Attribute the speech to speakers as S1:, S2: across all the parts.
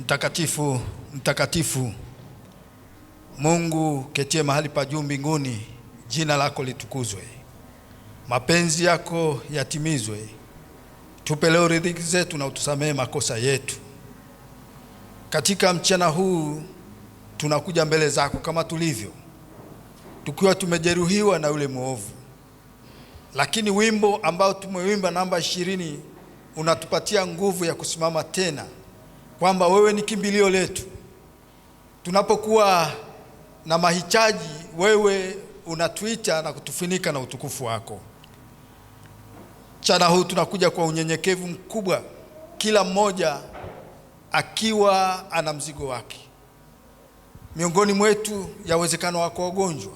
S1: Mtakatifu, mtakatifu, Mungu ketie mahali pa juu mbinguni, jina lako litukuzwe. Mapenzi yako yatimizwe. Tupe leo riziki zetu na utusamehe makosa yetu. Katika mchana huu tunakuja mbele zako kama tulivyo, tukiwa tumejeruhiwa na yule mwovu. Lakini wimbo ambao tumewimba namba 20 unatupatia nguvu ya kusimama tena, kwamba wewe ni kimbilio letu. Tunapokuwa na mahitaji, wewe unatuita na kutufunika na utukufu wako. Mchana huu tunakuja kwa unyenyekevu mkubwa, kila mmoja akiwa ana mzigo wake. Miongoni mwetu yawezekana wako wagonjwa.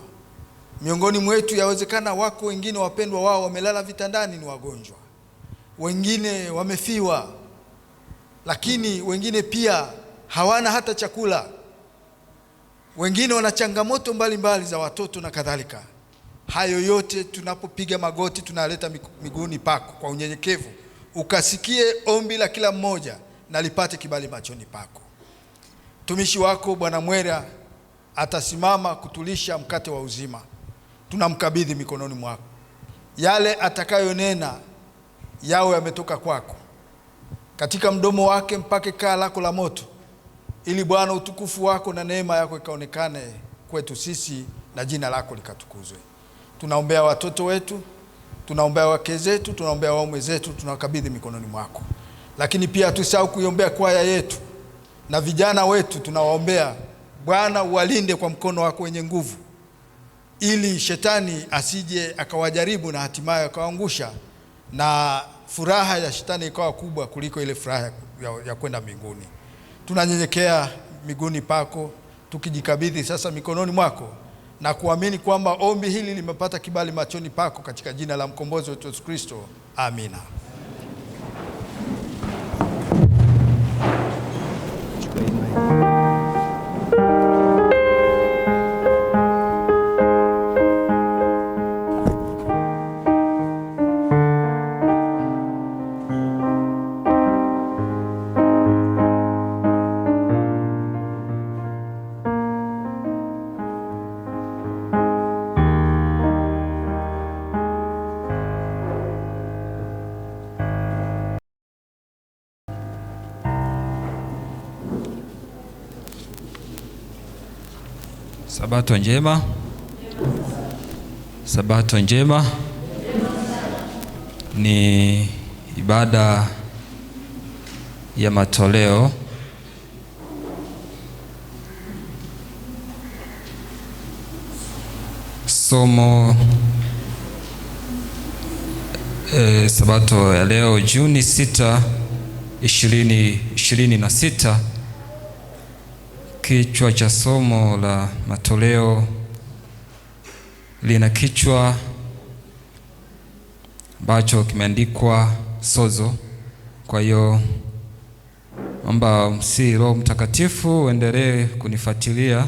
S1: Miongoni mwetu yawezekana wako wengine wapendwa wao wamelala vitandani ni wagonjwa. Wengine wamefiwa. Lakini wengine pia hawana hata chakula. Wengine wana changamoto mbalimbali za watoto na kadhalika. Hayo yote tunapopiga magoti tunaleta miguuni pako kwa unyenyekevu. Ukasikie ombi la kila mmoja na lipate kibali machoni pako. Mtumishi wako Bwana Mwera atasimama kutulisha mkate wa uzima. Tunamkabidhi mikononi mwako. Yale atakayonena yawe yametoka kwako. Katika mdomo wake mpake kaa lako la moto, ili Bwana utukufu wako na neema yako ikaonekane kwetu sisi na jina lako likatukuzwe. Tunaombea watoto wetu, tunaombea wake zetu, tunaombea waume zetu, tunawakabidhi mikononi mwako. Lakini pia tusahau kuiombea kwaya yetu na vijana wetu, tunawaombea Bwana uwalinde kwa mkono wako wenye nguvu, ili shetani asije akawajaribu na hatimaye akawaangusha, na furaha ya shetani ikawa kubwa kuliko ile furaha ya kwenda mbinguni. Tunanyenyekea miguuni pako, tukijikabidhi sasa mikononi mwako na kuamini kwamba ombi hili limepata kibali machoni pako, katika jina la mkombozi wetu Yesu Kristo. Amina.
S2: Sabato njema. Sabato njema. Ni ibada ya matoleo. Somo Sabato ya leo Juni 6, 2026. Kichwa cha somo la matoleo lina kichwa ambacho kimeandikwa sozo. Kwa hiyo naomba Roho Mtakatifu uendelee kunifuatilia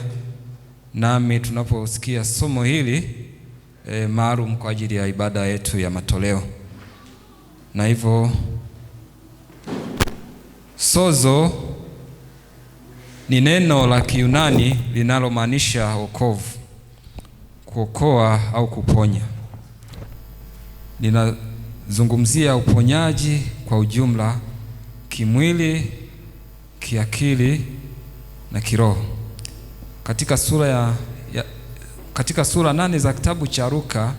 S2: nami tunaposikia somo hili maalum kwa ajili ya ibada yetu ya matoleo. Na hivyo sozo ni neno la Kiyunani linalomaanisha wokovu, kuokoa au kuponya. Linazungumzia uponyaji kwa ujumla, kimwili, kiakili na kiroho. Katika sura 8 za kitabu cha Luka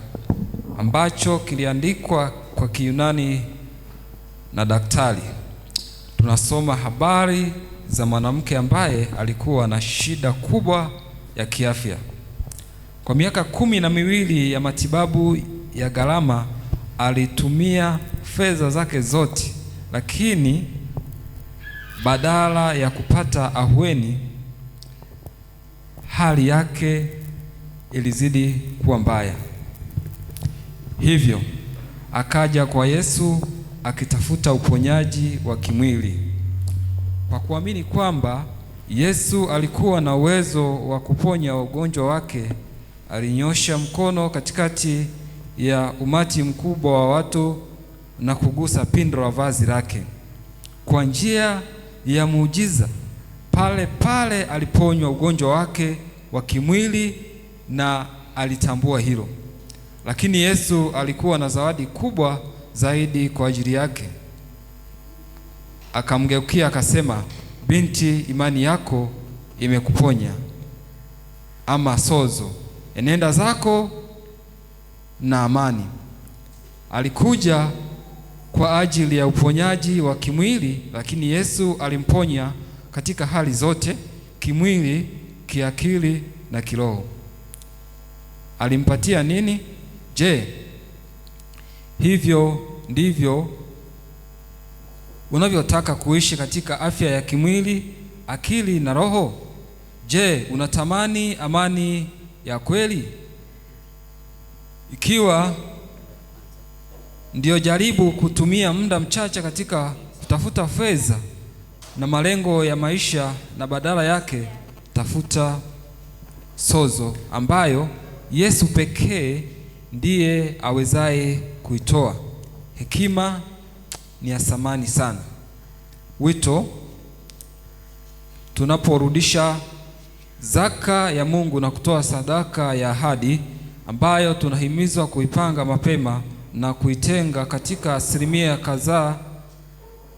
S2: ambacho kiliandikwa kwa Kiyunani na daktari, tunasoma habari za mwanamke ambaye alikuwa na shida kubwa ya kiafya. Kwa miaka 12 ya matibabu ya gharama, alitumia fedha zake zote, lakini badala ya kupata ahueni, hali yake ilizidi kuwa mbaya. Hivyo akaja kwa Yesu akitafuta uponyaji wa kimwili. Kwa kuamini kwamba Yesu alikuwa na uwezo wa kuponya ugonjwa wake, alinyosha mkono katikati ya umati mkubwa wa watu na kugusa pindo la vazi lake. Kwa njia ya muujiza, Pale pale aliponywa ugonjwa wake wa kimwili na alitambua hilo. Lakini Yesu alikuwa na zawadi kubwa zaidi kwa ajili yake. Akamgeukia akasema, binti, imani yako imekuponya. Ama sozo, enenda zako na amani. Alikuja kwa ajili ya uponyaji wa kimwili, lakini Yesu alimponya katika hali zote, kimwili, kiakili na kiroho. Alimpatia nini? Je, hivyo ndivyo unavyotaka kuishi katika afya ya kimwili, akili na roho? Je, unatamani amani ya kweli? Ikiwa ndio, jaribu kutumia muda mchache katika kutafuta fedha na malengo ya maisha, na badala yake tafuta sozo ambayo Yesu pekee ndiye awezaye kuitoa. Hekima ni ya thamani sana. Wito: tunaporudisha zaka ya Mungu na kutoa sadaka ya ahadi ambayo tunahimizwa kuipanga mapema na kuitenga katika asilimia kadhaa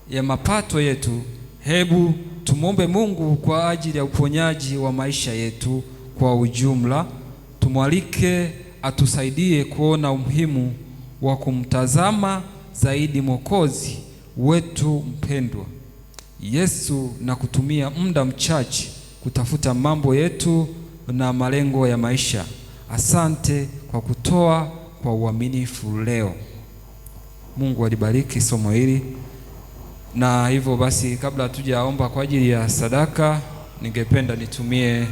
S2: ya mapato yetu, hebu tumwombe Mungu kwa ajili ya uponyaji wa maisha yetu kwa ujumla. Tumwalike atusaidie kuona umuhimu wa kumtazama zaidi Mwokozi wetu mpendwa Yesu, na kutumia muda mchache kutafuta mambo yetu na malengo ya maisha. Asante kwa kutoa kwa uaminifu leo. Mungu alibariki somo hili. Na hivyo basi, kabla hatujaomba kwa ajili ya sadaka, ningependa nitumie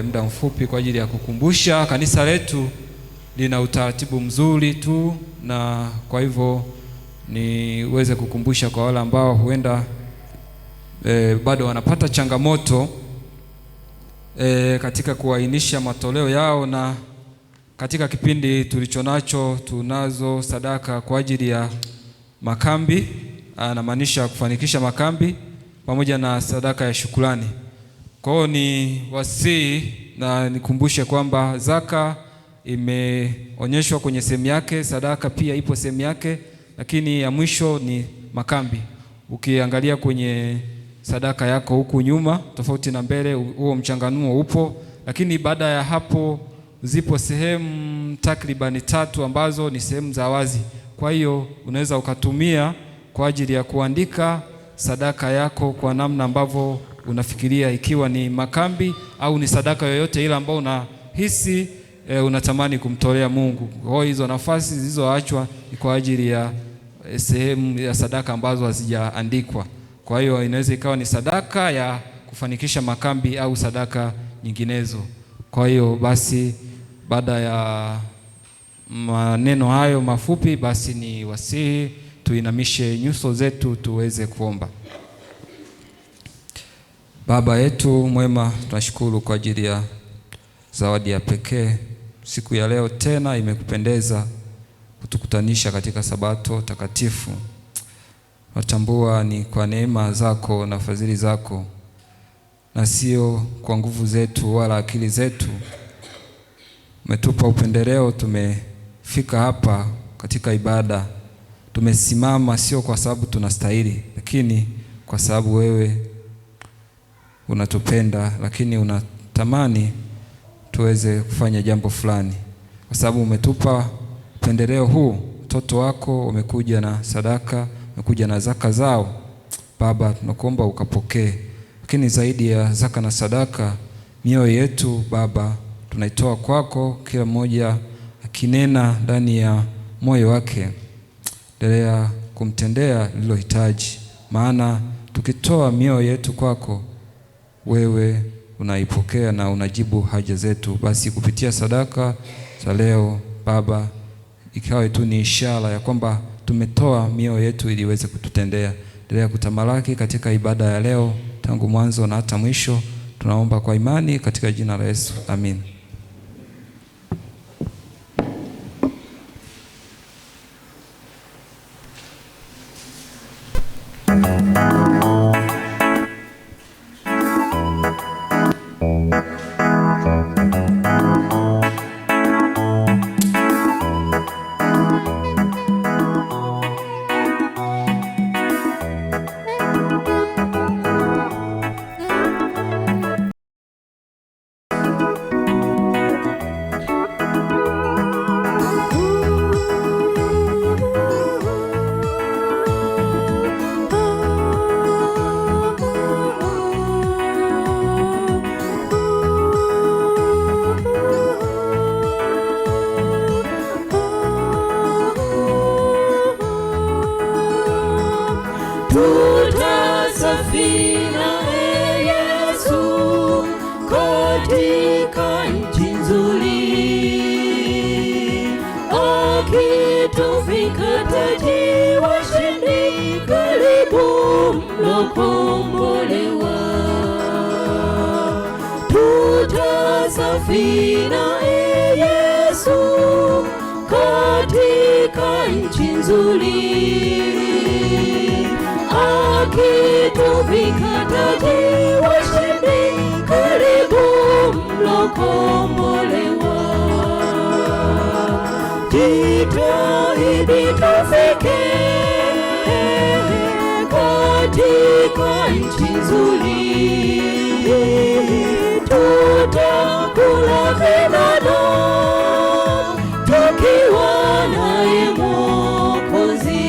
S2: muda mfupi kwa ajili ya kukumbusha. Kanisa letu lina utaratibu mzuri tu, na kwa hivyo niweze kukumbusha kwa wale ambao huenda bado wanapata changamoto katika kuainisha matoleo yao. Na katika kipindi tulichonacho, tunazo sadaka kwa ajili ya makambi, anamaanisha kufanikisha makambi, pamoja na sadaka ya shukrani. Kwa hiyo ni wasii na nikumbushe kwamba zaka imeonyeshwa kwenye sehemu yake, sadaka pia ipo sehemu yake, lakini ya mwisho ni makambi. Ukiangalia kwenye sadaka yako huku nyuma, tofauti na mbele, huo mchanganuo upo. Lakini baada ya hapo zipo sehemu takribani 3 ambazo ni sehemu za wazi. Kwa hiyo unaweza ukatumia kwa ajili ya kuandika sadaka yako kwa namna ambavyo unafikiria, ikiwa ni makambi au ni sadaka yoyote ile ambayo unahisi unatamani kumtolea Mungu. Kwa hiyo hizo nafasi zilizoachwa ni kwa ajili ya sehemu ya sadaka ambazo hazijaandikwa. Kwa hiyo inaweza ikawa ni sadaka ya kufanikisha makambi au sadaka nyinginezo. Kwa hiyo basi, baada ya maneno hayo mafupi, basi ni wasihi tuinamishe nyuso zetu tuweze kuomba. Baba yetu mwema, tunashukuru kwa ajili ya zawadi ya pekee siku ya leo. Tena imekupendeza kutukutanisha katika sabato takatifu. Natambua ni kwa neema zako na fadhili zako, na sio kwa nguvu zetu wala akili zetu. Umetupa upendeleo, tumefika hapa katika ibada. Tumesimama sio kwa sababu tunastahili, lakini kwa sababu wewe unatupenda, lakini unatamani tuweze kufanya jambo fulani. Kwa sababu umetupa upendeleo huu, mtoto wako umekuja na sadaka, umekuja na zaka zao. Baba, tunakuomba ukapokee. Lakini zaidi ya zaka na sadaka, mioyo yetu Baba tunaitoa kwako, kila mmoja akinena ndani ya moyo wake. Endelea kumtendea lilohitaji, maana tukitoa mioyo yetu kwako, wewe unaipokea na unajibu haja zetu. Basi kupitia sadaka za leo Baba, ikawe tu ni ishara ya kwamba tumetoa mioyo yetu ili iweze kututendea. Endelea kutamalaki katika ibada ya leo tangu mwanzo na hata mwisho. Tunaomba kwa imani katika jina la Yesu. Amin.
S3: tutasafiri naye Yesu katika nchi nzuri, akituvika taji washindi, karibu mlokombolewa. Tutasafiri naye Yesu katika nchi nzuri, akituvika taji washindi, karibu mlokombolewa. Jitahidi tufike katika nchi nzuri, tutakula vinono tukiwa naye Mwokozi.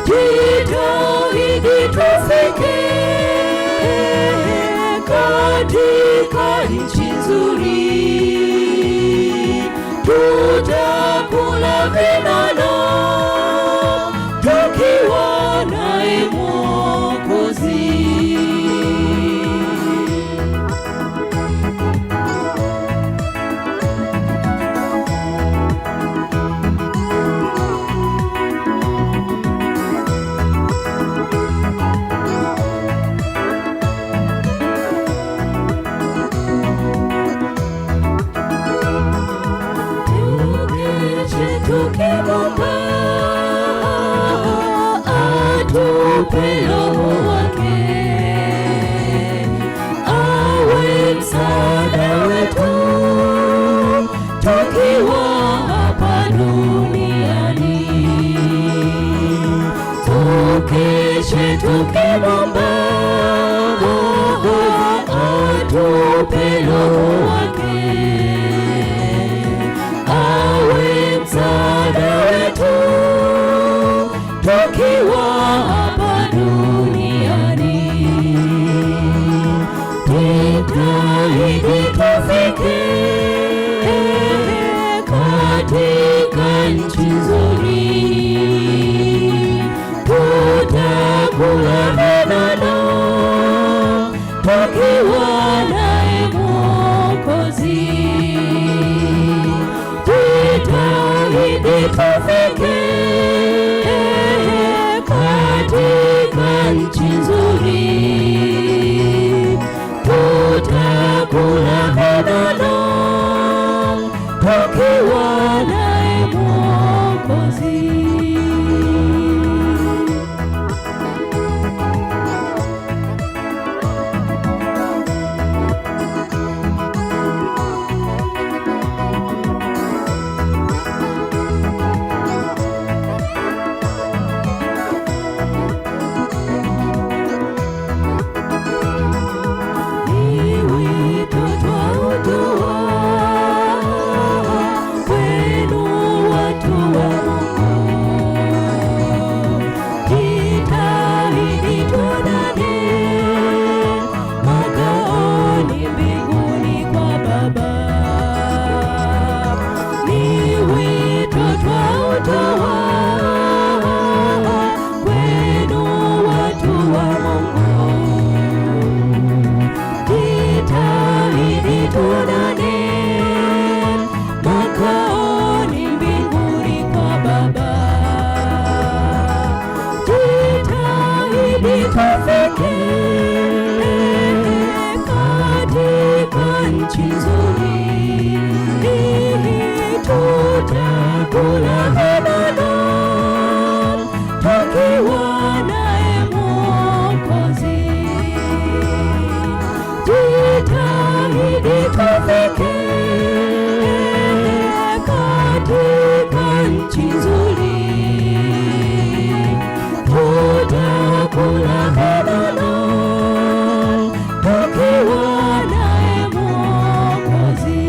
S3: Jitahidi tufike katika nchi nzuri, tutakula vinono tukiwa naye Mwokozi. Tukimwomba atupe Roho wake, awe msaada wetu tukiwa hapa duniani. Tukeshe tukimwomba atupe Roho wake, awe msaada wetu tukiwa hapa duniani. Jitahidi tufike katika nchi nzuri, tutakula vinono tukiwa naye Mwokozi. Jitahidi tufike katika nchi nzuri, tutakula vinono tukiwa naye Mwokozi. Tufike katika nchi nzuri, tutakula vinono tukiwa naye Mwokozi. Jitahidi tufike katika nchi nzuri, tutakula vinono tukiwa naye Mwokozi.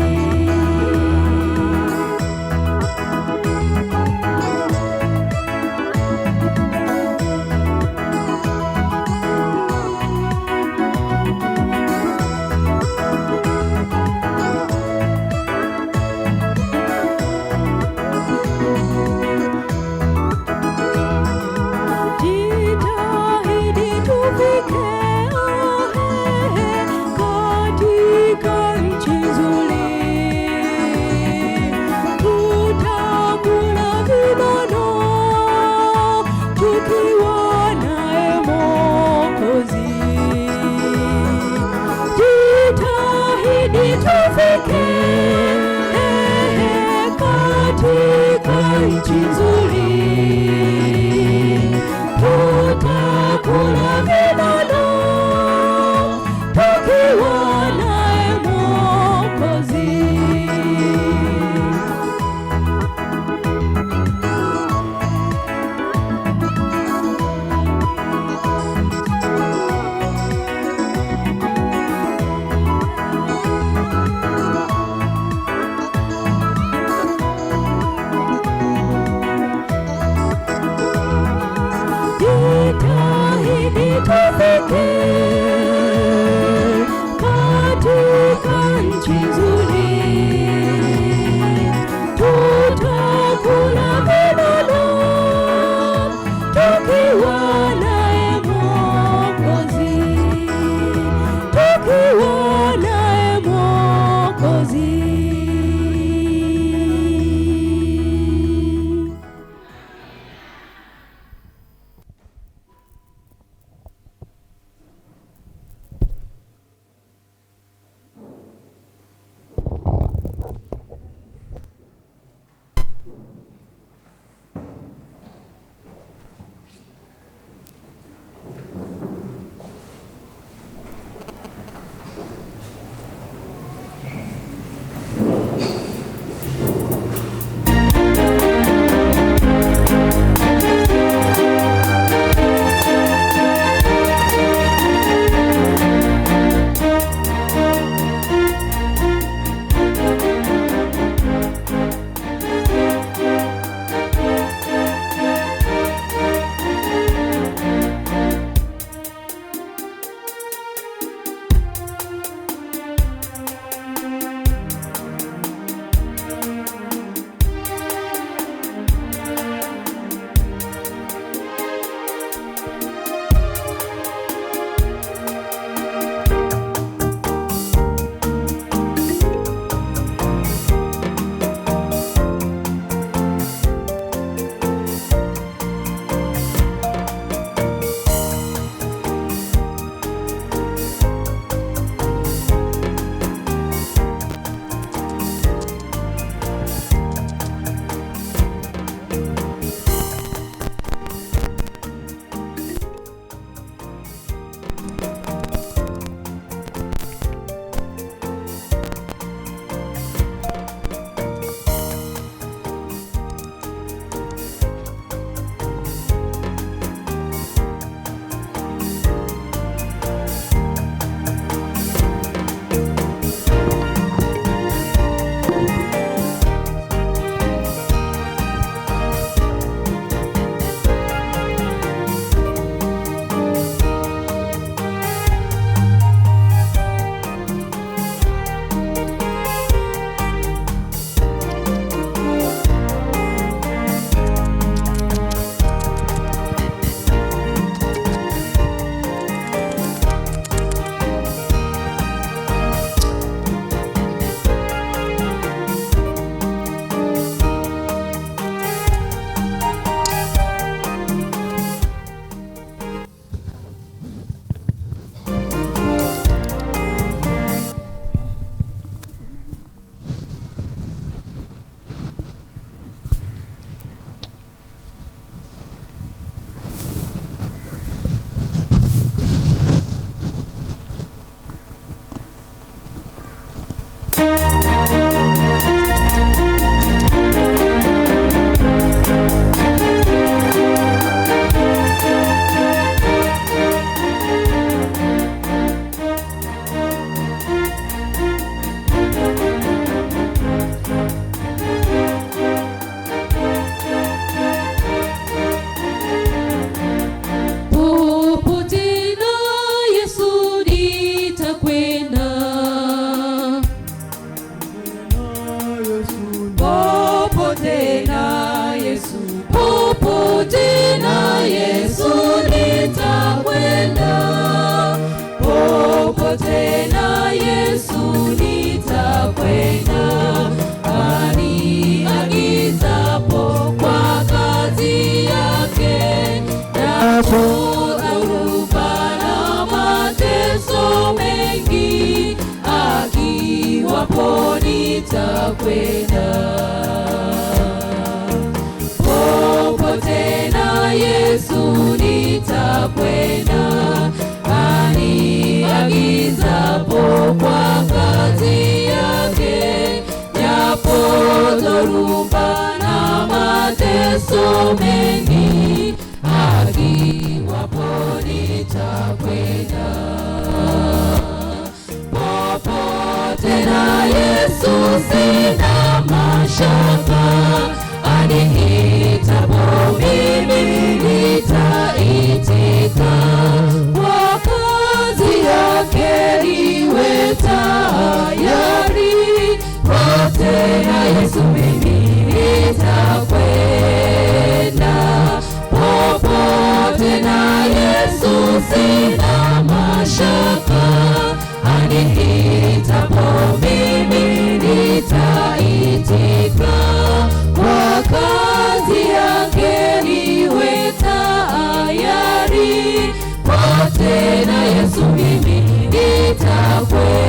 S3: nitakwenda. Popote na Yesu nitakwenda, aniagizapo kwa kazi yake. Japo dhoruba na mateso mengi, akiwapo nitakwenda. Popote na Yesu sina mashaka, aniitapo mimi nitaitika. Kwa kazi yake niwe tayari, popote na Yesu mimi nitakwenda. Popote na Yesu sina mashaka, aniitapo mimi nitaitika. Kwa kazi yake niwe tayari, popote na Yesu mimi nitakwenda.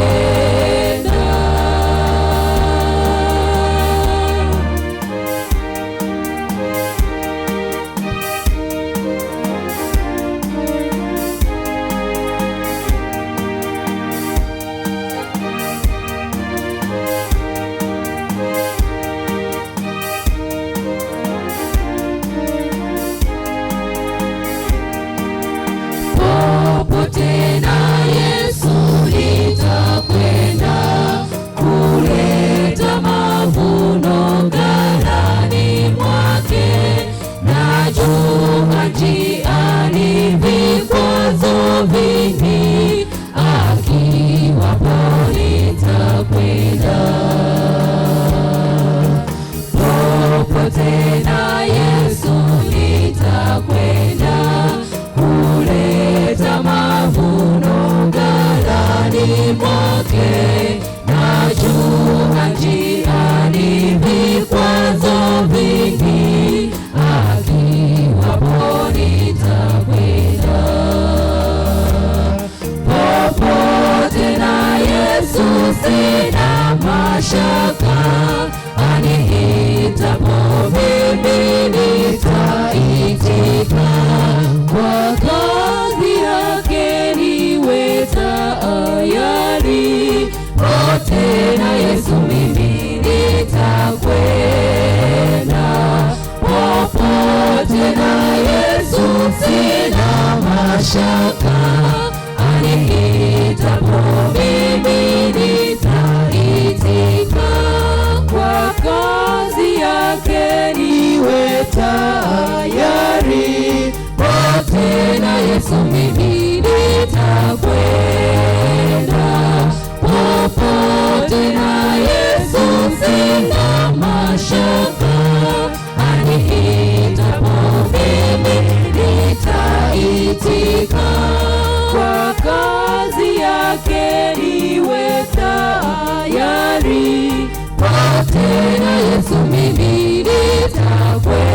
S3: Popote na Yesu nitakwenda, kuleta mavuno ghalani mwake. Najua njiani vikwazo vingi, akiwapo nitakwenda. Popote na Yesu nitakwenda, kuleta mavuno ghalani mwake. Najua njiani vikwazo vingi, akiwapo nitakwenda. Popote na Yesu sina mashaka, aniitapo mimi nitaitika. Kwa kazi yake niwe tayari, popote na Yesu mimi nitakwenda. Popote na Yesu sina mashaka, aniitapo mimi nitaitika. Kwa kazi yake niwe tayari, popote na Yesu mimi nitakwenda. Popote na Yesu sina mashaka, aniitapo mimi nitaitika. Kwa kazi yake niwe tayari, popote na Yesu mimi nitakwenda.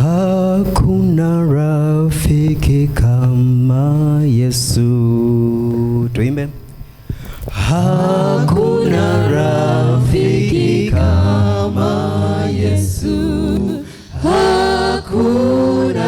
S4: Hakuna rafiki kama Yesu. Tuimbe. Hakuna rafiki kama Yesu. Hakuna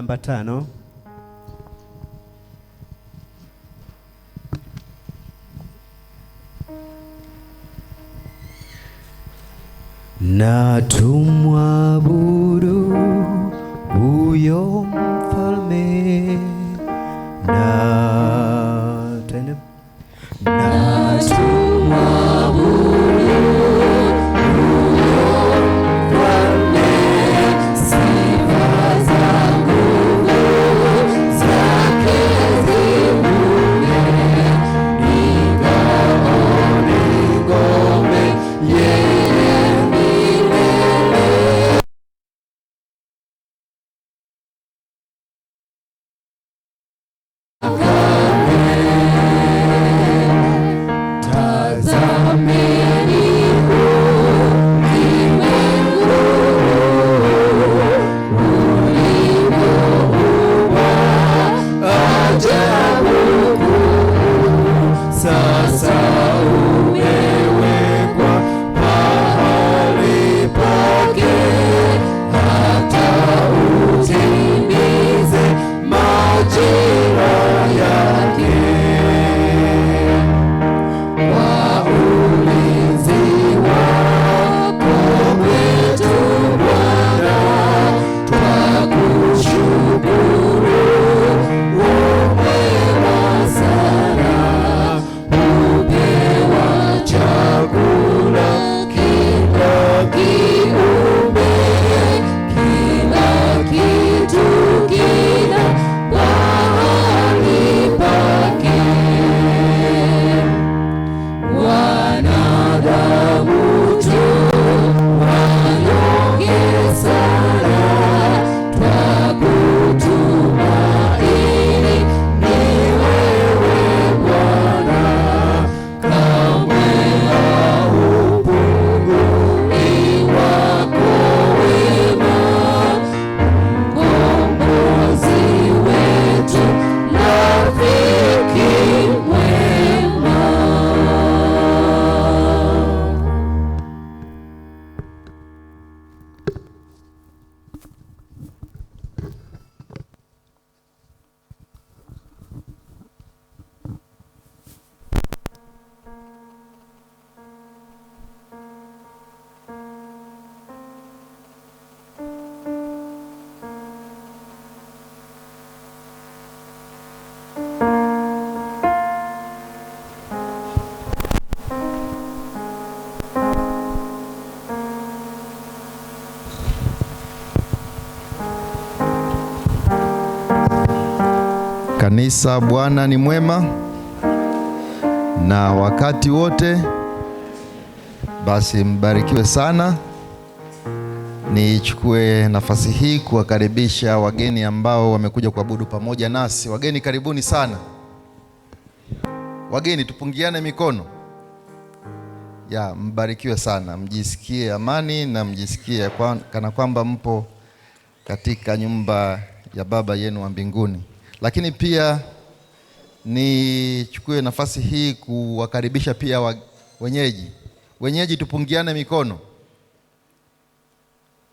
S4: namba 5. Na tumwabudu huyo mfalme, na tena na tumwabudu
S5: Kanisa, Bwana ni mwema na wakati wote. Basi mbarikiwe sana. Nichukue nafasi hii kuwakaribisha wageni ambao wamekuja kuabudu pamoja nasi. Wageni, karibuni sana. Wageni, tupungiane mikono. Mbarikiwe sana. Mjisikie amani na mjisikie kana kwamba mpo katika nyumba ya Baba yenu wa mbinguni. Lakini pia nichukue nafasi hii kuwakaribisha pia wenyeji. Wenyeji, tupungiane mikono.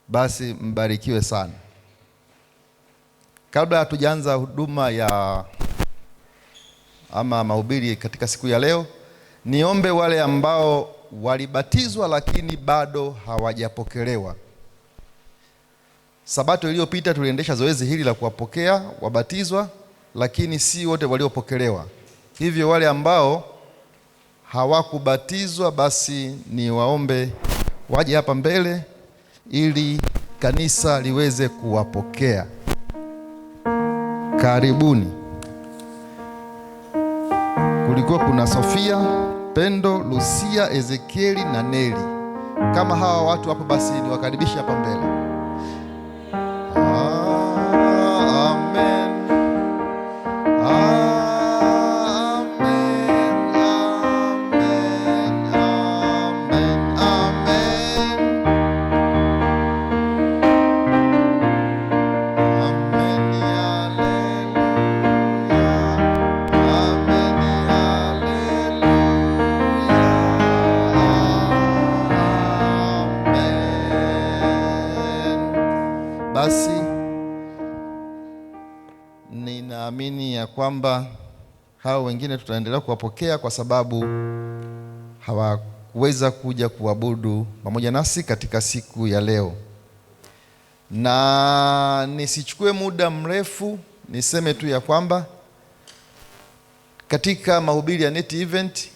S5: Basi mbarikiwe sana. Kabla hatujaanza huduma ya mahubiri katika siku ya leo, niombe wale ambao walibatizwa lakini bado hawajapokelewa. Sabato iliyopita tuliendesha zoezi hili la kuwapokea wabatizwa, lakini si wote waliopokelewa. Hivyo wale ambao hawakubatizwa, basi ni waombe waje hapa mbele ili kanisa liweze kuwapokea. Karibuni. Kulikuwa kuna Sofia, Pendo, Lucia, Ezekieli na Neli. Kama hawa watu hapo, basi niwakaribishe hapa mbele. Basi naamini ya kwamba hao wengine tutaendelea kuwapokea kwa sababu hawakuweza kuja kuabudu pamoja nasi katika siku ya leo. Na nisichukue muda mrefu, niseme tu ya kwamba katika mahubiri ya Net Event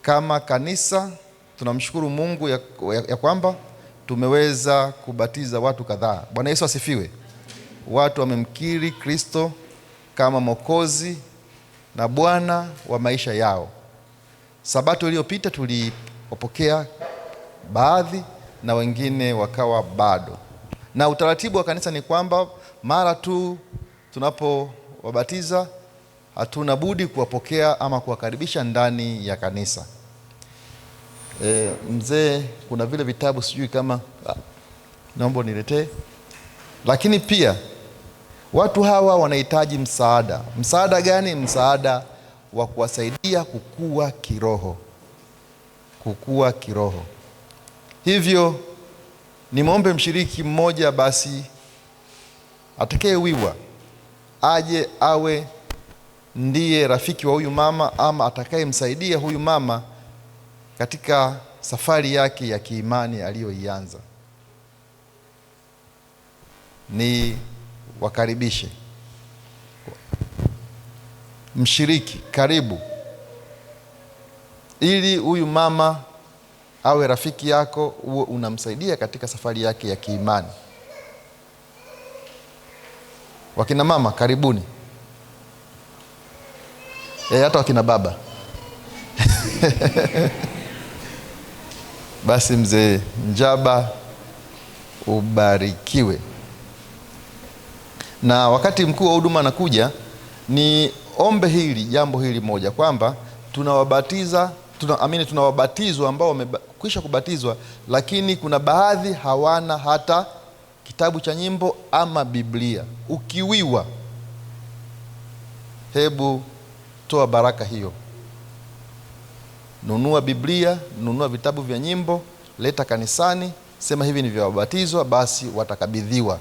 S5: kama kanisa tunamshukuru Mungu ya kwamba tumeweza kubatiza watu kadhaa. Bwana Yesu asifiwe. Watu wamemkiri Kristo kama Mwokozi na Bwana wa maisha yao. Sabato iliyopita tuliwapokea baadhi na wengine wakawa bado. Na utaratibu wa kanisa ni kwamba mara tu tunapowabatiza hatuna budi kuwapokea ama kuwakaribisha ndani ya kanisa. Mzee, kuna vile vitabu sijui kama naomba niletee. Lakini pia watu hawa wanahitaji msaada. Msaada gani? Msaada wa kuwasaidia kukua kiroho. Kukua kiroho. Hivyo nimwombe mshiriki mmoja basi atakayewiwa aje awe ndiye rafiki wa huyu mama ama atakayemsaidia huyu mama katika safari yake ya kiimani aliyoianza. Ni wakaribishe. Mshiriki, karibu, ili huyu mama awe rafiki yako, uwe unamsaidia katika safari yake ya kiimani. Wakina mama karibuni. Hata wakina baba. Basi mzee Njaba ubarikiwe. Na wakati mkuu wa huduma anakuja, ni ombe jambo hili moja kwamba tunawabatizwa ambao wamekwisha kubatizwa, lakini kuna baadhi hawana hata kitabu cha nyimbo ama Biblia. Ukiwiwa, hebu toa baraka hiyo. Nunua Biblia, nunua vitabu vya nyimbo, leta kanisani, sema hivi ni vya wabatizwa, basi watakabidhiwa.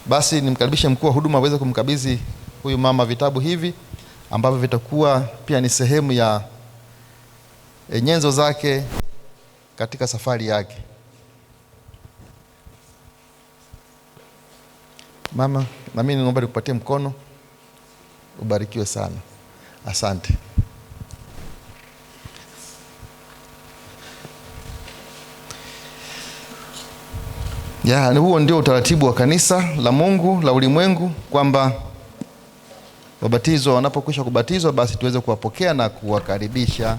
S5: Basi nimkaribishe mkuu wa huduma aweze kumkabidhi huyu mama vitabu hivi ambavyo vitakuwa pia ni sehemu ya nyenzo zake katika safari yake. Mama, na mimi naomba nikupatie mkono. Ubarikiwe sana. Asante. Huo ndio utaratibu wa kanisa la Mungu la ulimwengu, kwamba wabatizwa wanapokwisha kubatizwa basi tuweze kuwapokea na kuwakaribisha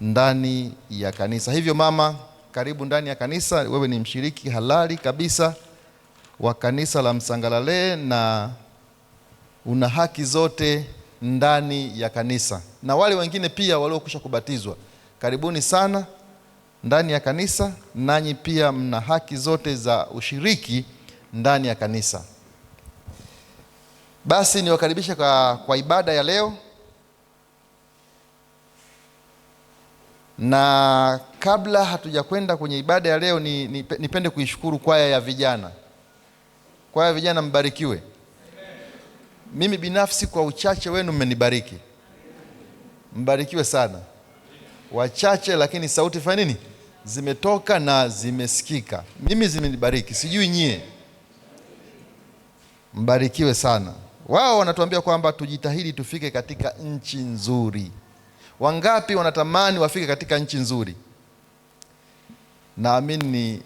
S5: ndani ya kanisa. Hivyo mama, karibu ndani ya kanisa. Wewe ni mshiriki halali kabisa wa kanisa la Msangalale na una haki zote ndani ya kanisa. Na wale wengine pia waliokwisha kubatizwa, karibuni sana ndani ya kanisa, nanyi pia mna haki zote za ushiriki ndani ya kanisa. Basi niwakaribisha kwa ibada ya leo. Na kabla hatujakwenda kwenye ibada ya leo, nipende kuishukuru kwaya ya vijana. Kwaya ya vijana, mbarikiwe. Mimi binafsi kwa uchache wenu mmenibariki. Mbarikiwe sana. Wachache lakini sauti fanya nini? Zimetoka na zimesikika. Mimi zimenibariki, sijui nyie. Mbarikiwe sana. Wao wanatuambia kwamba tujitahidi tufike katika nchi nzuri. Wangapi wanatamani wafike katika nchi nzuri? Naamini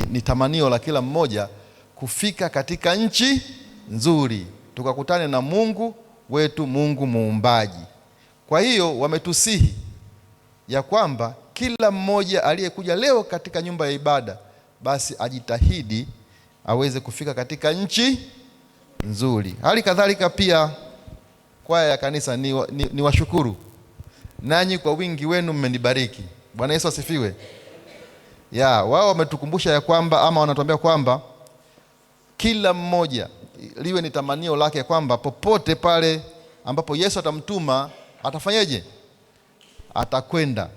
S5: ni tamanio la kila mmoja kufika katika nchi nzuri, tukakutane na Mungu wetu, Mungu muumbaji. Kwa hiyo wametusihi ya kwamba kila mmoja aliyekuja leo katika nyumba ya ibada basi ajitahidi aweze kufika katika nchi nzuri. Hali kadhalika pia kwaya ya kanisa ni washukuru. Nanyi kwa wingi wenu mmenibariki. Bwana Yesu asifiwe. Wao wametukumbusha ya kwamba, ama wanatuambia kwamba kila mmoja liwe ni tamanio lake kwamba popote pale ambapo Yesu atamtuma atafanyeje? Atakwenda.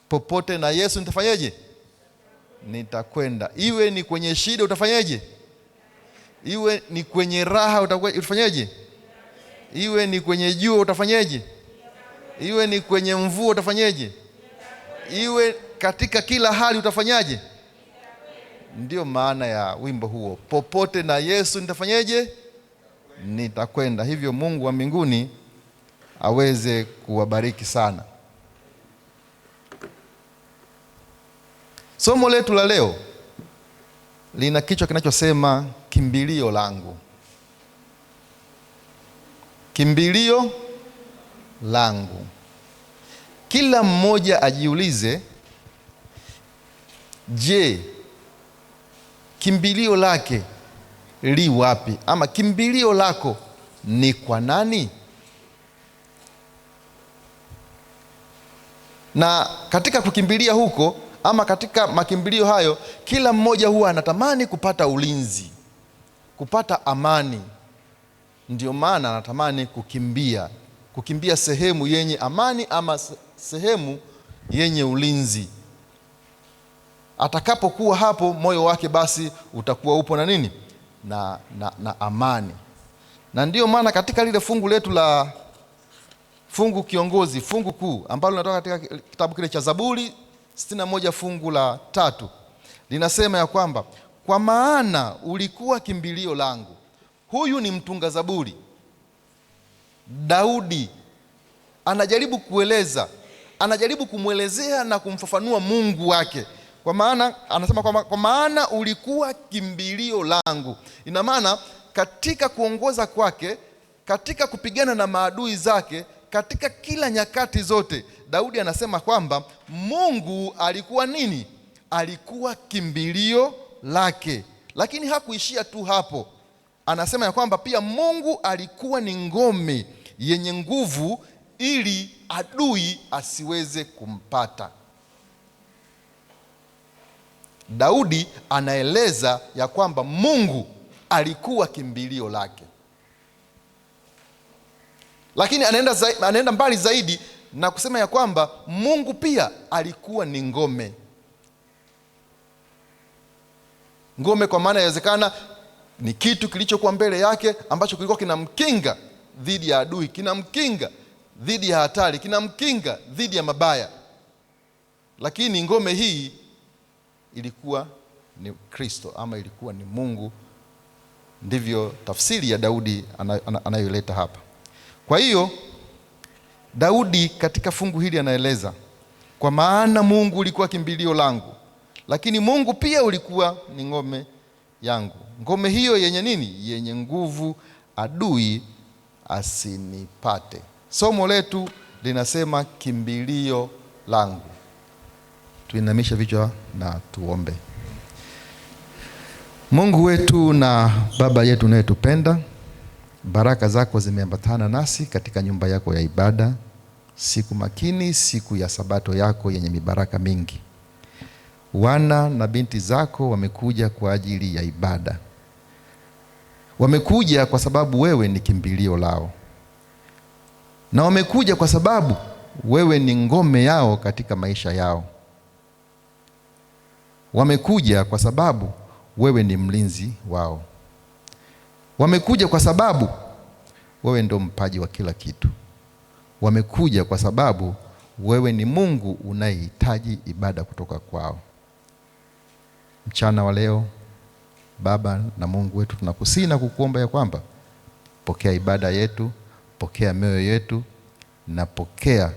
S5: Popote na Yesu nitafanyeje? Nitakwenda. Iwe ni kwenye shida utafanyeje? Iwe ni kwenye raha utafanyaje? Iwe ni kwenye jua utafanyaje? Iwe ni kwenye mvua utafanyaje? Iwe katika kila hali utafanyaje? Ndio maana ya wimbo huo, popote na Yesu nitafanyaje? Nitakwenda. Hivyo Mungu wa mbinguni aweze kuwabariki sana. Somo letu la leo lina kichwa kinachosema kimbilio langu. Kimbilio langu. Kila mmoja ajiulize, je, kimbilio lake li wapi? Ama kimbilio lako ni kwa nani? Na katika kukimbilia huko, ama katika makimbilio hayo, kila mmoja huwa anatamani kupata ulinzi, kupata amani. Ndio maana anatamani kukimbia sehemu yenye amani ama sehemu yenye ulinzi. Atakapokuwa hapo, moyo wake basi utakuwa upo na nini? Na amani. Na ndio maana katika lile fungu letu la fungu kiongozi, fungu kuu ambalo linatoka katika kitabu kile cha Zaburi 61 fungu la 3, linasema ya kwamba kwa maana ulikuwa kimbilio langu. Huyu ni mtunga Zaburi Daudi, anajaribu kueleza, anajaribu kumwelezea na kumfafanua Mungu wake. Kwa maana anasema kwa maana ulikuwa kimbilio langu. Ina maana katika kuongoza kwake, katika kupigana na maadui zake, katika kila nyakati zote, Daudi anasema kwamba Mungu alikuwa nini? Alikuwa kimbilio lake. Lakini hakuishia tu hapo. Anasema ya kwamba pia Mungu alikuwa ni ngome yenye nguvu ili adui asiweze kumpata. Daudi anaeleza ya kwamba Mungu alikuwa kimbilio lake. Lakini anaenda mbali zaidi na kusema ya kwamba Mungu pia alikuwa ni ngome. Ngome kwa maana inawezekana ni kitu kilichokuwa mbele yake ambacho kilikuwa kinamkinga dhidi ya adui, kinamkinga dhidi ya hatari, kinamkinga dhidi ya mabaya. Lakini ngome hii ilikuwa ni Kristo, ama ilikuwa ni Mungu. Ndivyo tafsiri ya Daudi anayoleta hapa. Kwa hiyo Daudi katika fungu hili anaeleza, kwa maana Mungu ulikuwa kimbilio langu, lakini Mungu pia ulikuwa ni ngome yangu. Ngome hiyo yenye nini? Yenye nguvu, adui asinipate. Somo letu linasema kimbilio langu. Tuinamisha vichwa na tuombe. Mungu wetu na Baba yetu unayetupenda, baraka zako zimeambatana nasi katika nyumba yako ya ibada, siku makini, siku ya Sabato yako yenye mibaraka mingi. Wana na binti zako wamekuja kwa ajili ya ibada. Wamekuja kwa sababu wewe ni kimbilio lao, na wamekuja kwa sababu wewe ni ngome yao katika maisha yao. Wamekuja kwa sababu wewe ni mlinzi wao. Wamekuja kwa sababu wewe ndo mpaji wa kila kitu. Wamekuja kwa sababu wewe ni Mungu unayehitaji ibada kutoka kwao. Mchana wa leo, Baba na Mungu wetu, tunakusihi na kukuomba ya kwamba pokea ibada yetu, pokea mioyo yetu, na pokea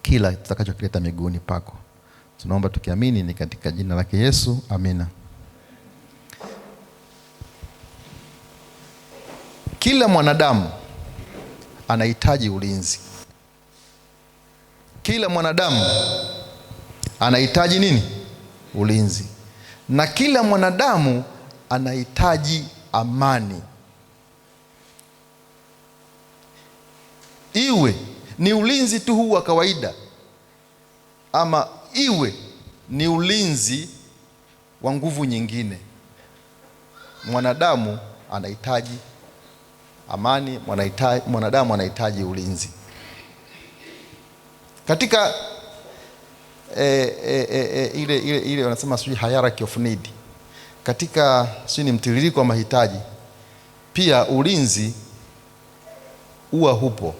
S5: kila tutakachokileta miguuni pako. Tunaomba tukiamini ni katika jina lake Yesu, amina. Kila mwanadamu anahitaji ulinzi. Kila mwanadamu anahitaji nini? Ulinzi. Na kila mwanadamu anahitaji amani. Iwe ni ulinzi tu huu wa kawaida, ama iwe ni ulinzi wa nguvu nyingine, mwanadamu anahitaji amani, mwanadamu anahitaji ulinzi. Katika ile wanasema hierarchy of need, katika ni mtiririko wa mahitaji, pia ulinzi huwa hupo.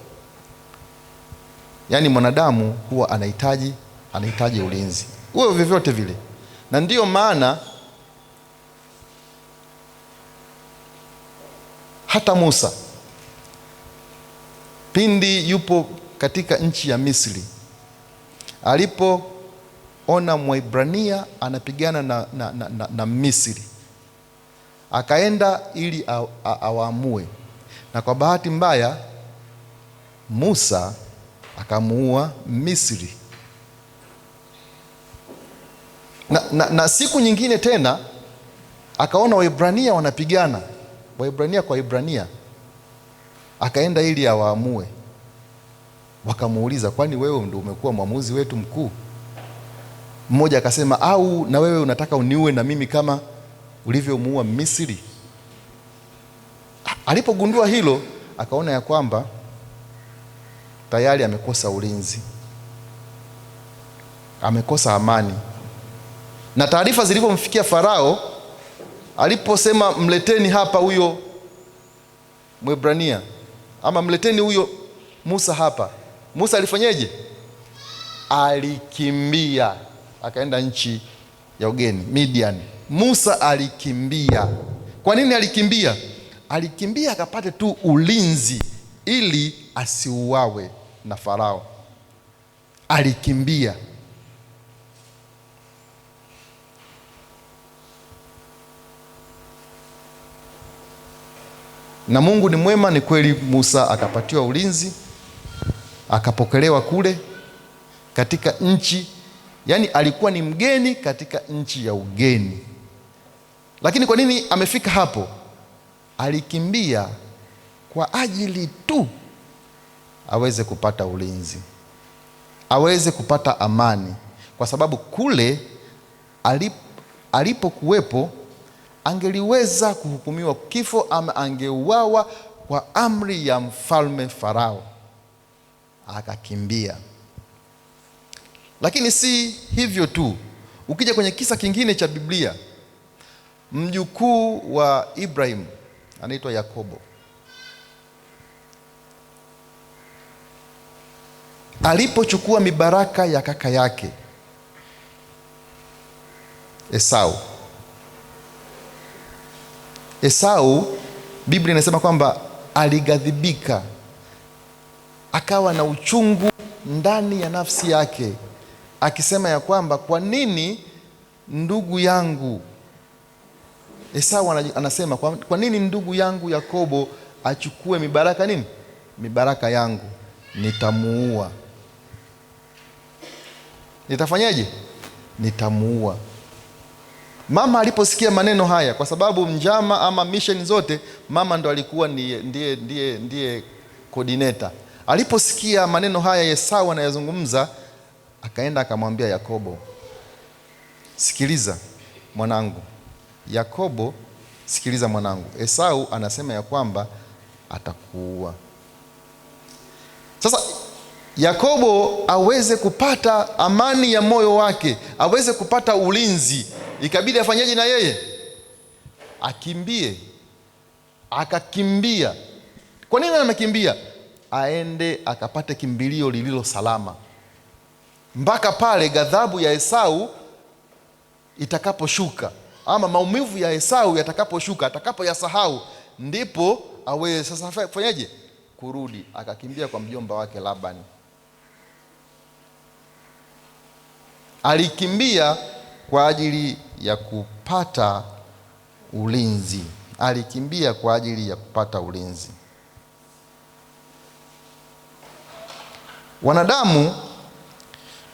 S5: Yaani mwanadamu huwa anahitaji ulinzi, uwe vyovyote vile. Na ndiyo maana hata Musa pindi yupo katika nchi ya Misri, alipoona Mwebrania anapigana na Misri, akaenda ili awaamue, na kwa bahati mbaya Musa akamuua Misri. Na siku nyingine tena akaona Waebrania wanapigana, Waebrania kwa Waebrania, akaenda ili awaamue. Wakamuuliza, kwani wewe ndio umekuwa mwamuzi wetu mkuu? Mmoja akasema, au na wewe unataka uniue na mimi kama ulivyomuua Misri? Alipogundua hilo, akaona ya kwamba tayari amekosa ulinzi, amekosa amani. Na taarifa zilipomfikia Farao, aliposema mleteni hapa huyo Mwebrania, ama mleteni huyo Musa hapa, Musa alifanyeje? Alikimbia, akaenda nchi ya ugeni, Midian. Musa alikimbia. Kwa nini alikimbia? Alikimbia akapate tu ulinzi ili asiuawe na Farao. Alikimbia. Na Mungu ni mwema, ni kweli. Musa akapatiwa ulinzi, akapokelewa kule katika nchi, yani alikuwa ni mgeni katika nchi ya ugeni. Lakini kwa nini amefika hapo? Alikimbia kwa ajili tu aweze kupata ulinzi, aweze kupata amani, kwa sababu kule alipokuwepo angeliweza kuhukumiwa kifo ama angeuawa kwa amri ya mfalme Farao. Akakimbia. Lakini si hivyo tu. Ukija kwenye kisa kingine cha Biblia, mjukuu wa Ibrahim anaitwa Yakobo, alipochukua mibaraka ya kaka yake Esau, Biblia inasema kwamba alighadhibika, akawa na uchungu ndani ya nafsi yake, akisema ya kwamba kwa nini ndugu yangu Esau anasema kwa nini ndugu yangu Yakobo achukue mibaraka nini? Mibaraka yangu. Nitamuua. Nitafanyaje? Nitamuua. Mama aliposikia maneno haya, kwa sababu njama ama mission zote mama ndo alikuwa ndiye coordinator. Aliposikia maneno haya Esau anayazungumza, akaenda akamwambia Yakobo, sikiliza mwanangu. Yakobo, sikiliza mwanangu, Esau anasema ya kwamba atakuua. Sasa Yakobo aweze kupata amani ya moyo wake, aweze kupata ulinzi, ikabidi afanyaje na yeye? Akimbie. Akakimbia. Kwa nini anakimbia? Aende akapate kimbilio lililo salama, mpaka pale ghadhabu ya Esau itakaposhuka, ama maumivu ya Esau yatakaposhuka, atakapoyasahau, ndipo aweze sasa fanyaje? Kurudi. Akakimbia kwa mjomba wake Labani. Alikimbia kwa ajili ya kupata ulinzi. Alikimbia kwa ajili ya kupata ulinzi. Wanadamu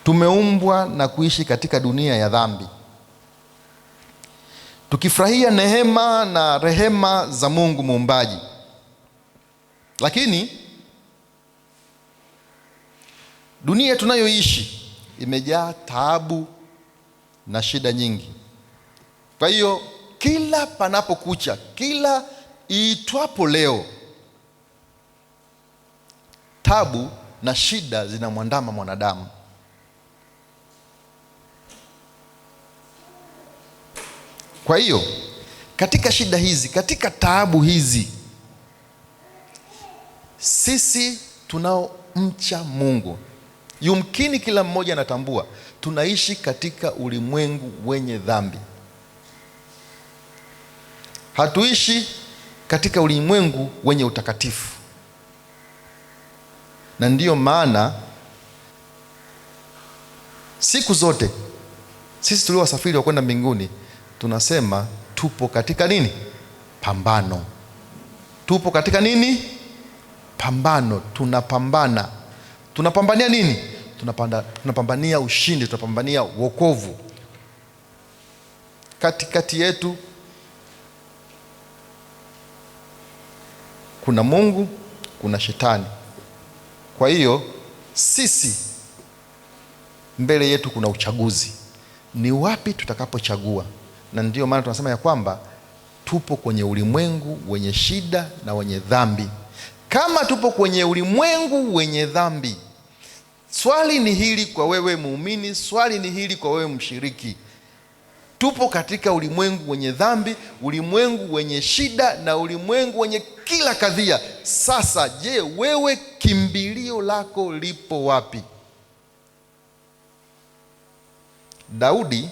S5: tumeumbwa na kuishi katika dunia ya dhambi, tukifurahia neema na rehema za Mungu muumbaji. Lakini dunia tunayoishi imejaa taabu na shida nyingi. Kwa hiyo kila panapokucha, kila iitwapo leo, taabu na shida zinamwandama mwanadamu. Kwa hiyo katika shida hizi, katika taabu hizi, sisi tunaomcha Mungu, yumkini kila mmoja anatambua tunaishi katika ulimwengu wenye dhambi. Hatuishi katika ulimwengu wenye utakatifu. Na ndiyo maana siku zote sisi tulio wasafiri wa kwenda mbinguni tunasema tupo katika nini? Pambano. Tupo katika nini? Pambano. Tunapambana. Tunapambania nini? Tunapambania ushindi, tunapambania wokovu. Katikati yetu kuna Mungu, kuna shetani. Kwa hiyo sisi mbele yetu kuna uchaguzi. Ni wapi tutakapochagua? Na ndiyo maana tunasema ya kwamba tupo kwenye ulimwengu wenye shida na wenye dhambi. Kama tupo kwenye ulimwengu wenye dhambi, swali ni hili kwa wewe muumini, swali ni hili kwa wewe mshiriki. Tupo katika ulimwengu wenye dhambi, ulimwengu wenye shida na ulimwengu wenye kila kadhia. Sasa je, wewe kimbilio lako lipo wapi? Daudi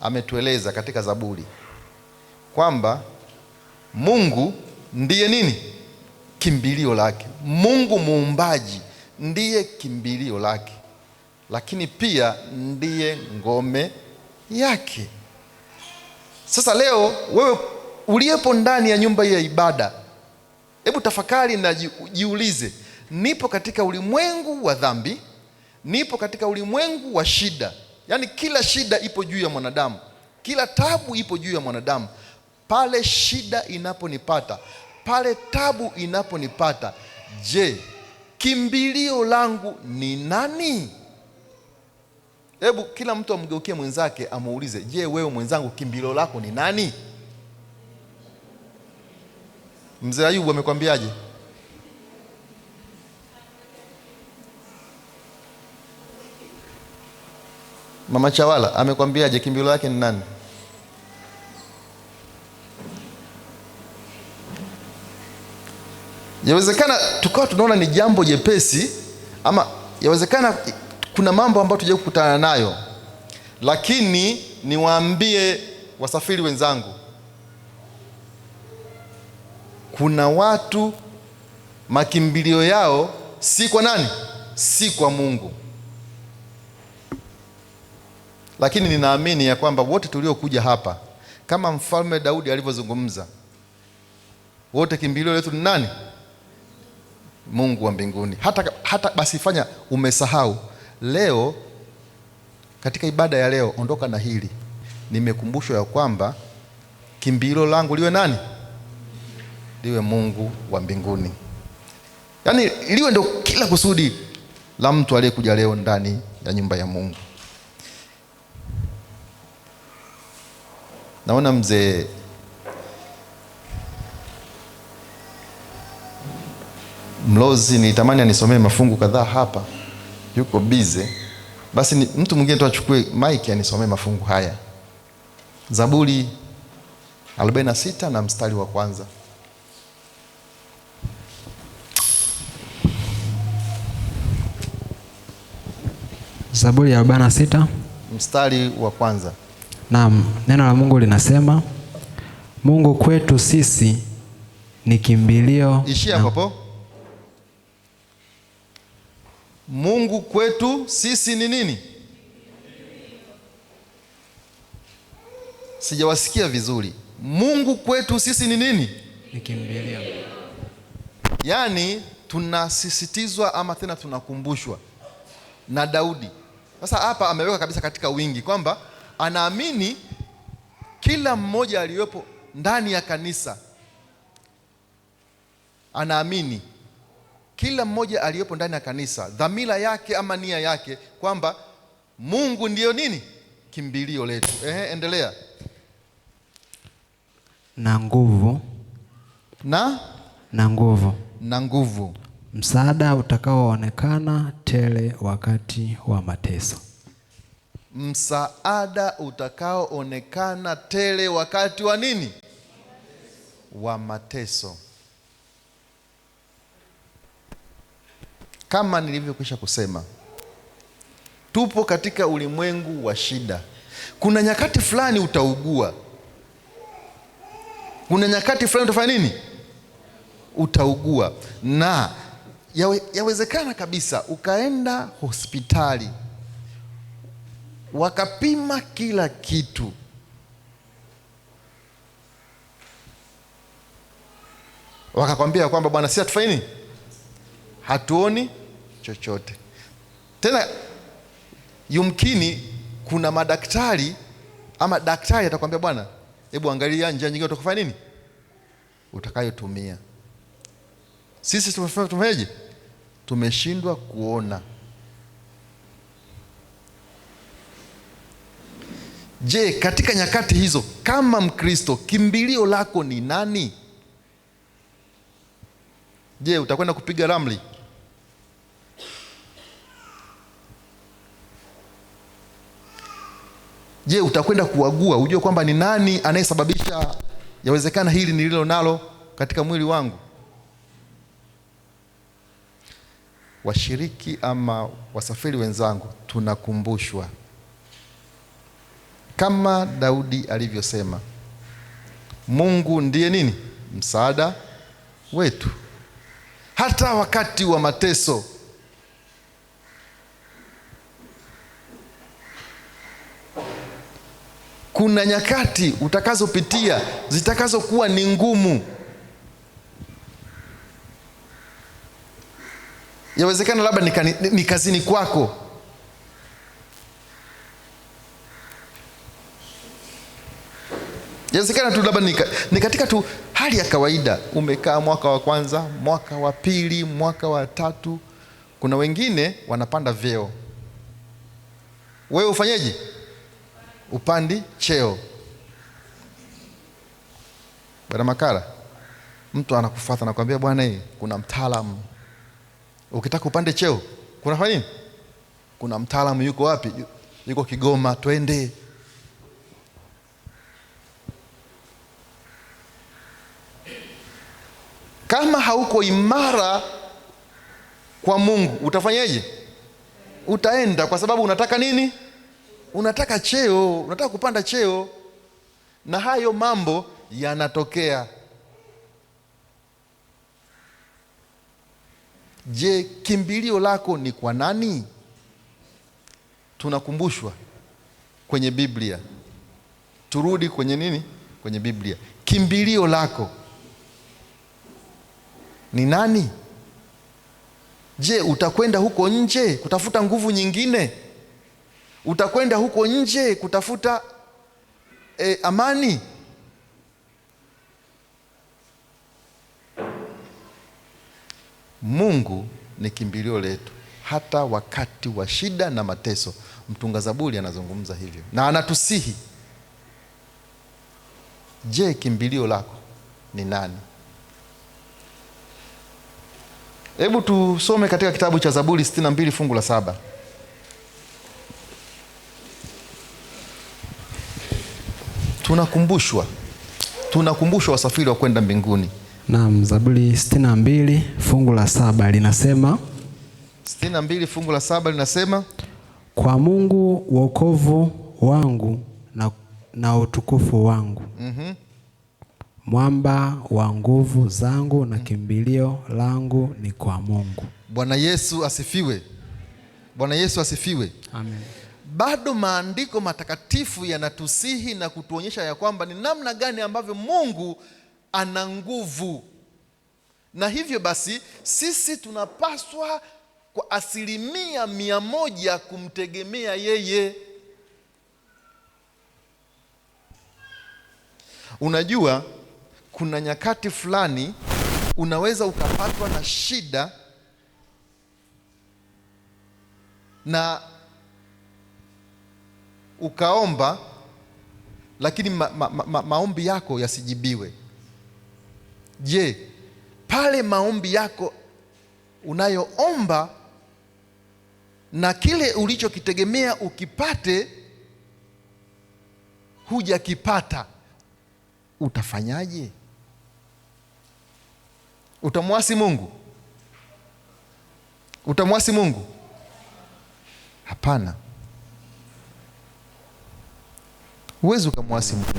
S5: ametueleza katika Zaburi kwamba Mungu ndiye nini? Kimbilio lake. Mungu muumbaji ndiye kimbilio lake, lakini pia ndiye ngome yake. Sasa leo wewe uliyepo ndani ya nyumba ya ibada, hebu tafakari na jiulize, nipo katika ulimwengu wa dhambi, nipo katika ulimwengu wa shida. Yaani kila shida ipo juu ya mwanadamu, kila tabu ipo juu ya mwanadamu. Pale shida inaponipata, pale tabu inaponipata, je, kimbilio langu ni nani? Hebu kila mtu amgeukie mwenzake amuulize, je, wewe mwenzangu kimbilio lako ni nani? Mzee Ayubu amekwambiaje? Mama Chawala amekwambiaje kimbilio lake ni nani? Yawezekana tukawa tunaona ni jambo jepesi, ama yawezekana kuna mambo ambayo tuje kukutana nayo, lakini niwaambie wasafiri wenzangu, kuna watu makimbilio yao si kwa nani? Si kwa Mungu. Lakini ninaamini ya kwamba wote tuliokuja hapa, kama Mfalme Daudi alivyozungumza, wote kimbilio letu ni nani? Mungu wa mbinguni. Hata basi fanya umesahau leo, katika ibada ya leo, ondoka na hili, nimekumbushwa ya kwamba kimbilio langu liwe nani? Liwe Mungu wa mbinguni. Yaani liwe ndio kila kusudi la mtu aliyekuja leo ndani ya nyumba ya Mungu. Naona mzee Mlozi nitamani anisomee mafungu kadhaa hapa, yuko bize. Basi mtu mwingine tu achukue mic anisomee mafungu haya. Zaburi 46 na mstari wa kwanza.
S6: Zaburi ya 46
S5: mstari wa kwanza.
S6: Naam, neno la Mungu linasema, Mungu kwetu sisi ni kimbilio.
S5: Ishia hapo. Mungu kwetu sisi ni nini? Sijawasikia vizuri. Mungu kwetu sisi ni nini?
S6: Ni kimbilio.
S5: Yaani tunasisitizwa ama tena tunakumbushwa na Daudi. Sasa hapa ameweka kabisa katika wingi kwamba anaamini kila mmoja aliyepo ndani ya kanisa, anaamini kila mmoja aliyepo ndani ya kanisa, dhamira yake ama nia yake kwamba Mungu ndiyo nini? Kimbilio letu. Endelea.
S6: Na nguvu. Na nguvu. Msaada utakaoonekana tele wakati wa mateso.
S5: msaada utakaoonekana tele wakati wa nini? Wa mateso. Kama nilivyokwisha kusema, tupo katika ulimwengu wa shida. Kuna nyakati fulani utaugua. Kuna nyakati fulani utafanya nini? Utaugua. Na yawezekana kabisa ukaenda hospitali, wakapima kila kitu, wakakwambia kwamba bwana, sisi hatufanye nini? Hatuoni chochote. Tena yumkini kuna madaktari ama daktari atakwambia bwana, hebu angalia njia nyingine utakufanya nini? Utakayotumia. Sisi tumefanyaje? Tumeshindwa kuona. Je, katika nyakati hizo kama Mkristo kimbilio lako ni nani? Je, utakwenda kupiga ramli? Je, utakwenda kuagua ujue kwamba ni nani anayesababisha yawezekana hili nililo nalo katika mwili wangu? Washiriki ama wasafiri wenzangu, tunakumbushwa kama Daudi alivyosema, Mungu ndiye nini? Msaada wetu hata wakati wa mateso. Kuna nyakati utakazopitia zitakazokuwa ni ngumu. Yawezekana labda ni kazini kwako. Yawezekana tu labda ni katika tu hali ya kawaida. Umekaa mwaka wa kwanza, mwaka wa pili, mwaka wa tatu. Kuna wengine wanapanda vyeo. Wewe ufanyeje? Upandi cheo. Bwana Makara, mtu anakufuata na kuambia bwana, kuna mtaalamu. Ukitaka upande cheo, kuna fanya nini? Kuna mtaalamu yuko wapi? Yuko Kigoma, twende. Kama hauko imara kwa Mungu, utafanyaje? Utaenda kwa sababu unataka nini? Unataka cheo, unataka kupanda cheo. Na hayo mambo yanatokea. Je, kimbilio lako ni kwa nani? Tunakumbushwa kwenye Biblia. Turudi kwenye nini? Kwenye Biblia. Kimbilio lako ni nani? Je, utakwenda huko nje kutafuta nguvu nyingine? Utakwenda huko nje kutafuta amani? Mungu ni kimbilio letu hata wakati wa shida na mateso. Mtunga Zaburi anazungumza hivyo na anatusihi. Je, kimbilio lako ni nani? Hebu tusome katika kitabu cha Zaburi 62 fungu la 7. Tunakumbushwa wasafiri wa kwenda mbinguni.
S6: Naam, Zaburi 62 fungu la 7 linasema,
S5: 62 fungu la 7 linasema,
S6: kwa Mungu wokovu wangu na utukufu wangu. Mwamba wa nguvu zangu na kimbilio langu ni kwa Mungu.
S5: Bwana Yesu asifiwe. Bwana Yesu asifiwe.
S6: Amen.
S5: Bado maandiko matakatifu yanatusihi na kutuonyesha ya kwamba ni namna gani ambavyo Mungu ana nguvu. Na hivyo basi sisi tunapaswa kwa 100% kumtegemea yeye. Unajua kuna nyakati fulani unaweza ukapatwa na shida na ukaomba, lakini maombi yako yasijibiwe. Je, pale maombi yako unayoomba na kile ulichokitegemea ukipate hujakipata, utafanyaje? Utamwasi Mungu? Utamwasi Mungu? Hapana, huwezi ukamwasi Mungu.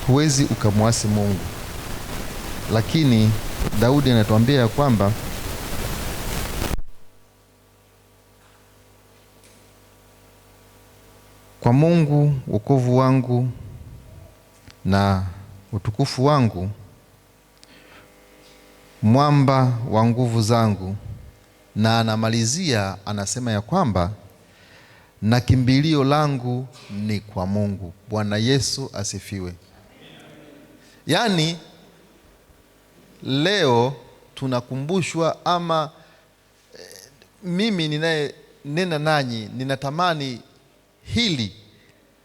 S5: Huwezi ukamwasi Mungu. Lakini Daudi anatuambia ya kwamba kwa Mungu wokovu wangu na utukufu wangu, mwamba wa nguvu zangu. Na anamalizia anasema ya kwamba na kimbilio langu ni kwa Mungu. Bwana Yesu asifiwe. Yaani leo tunakumbushwa, ama mimi ninayenena nanyi ninatamani hili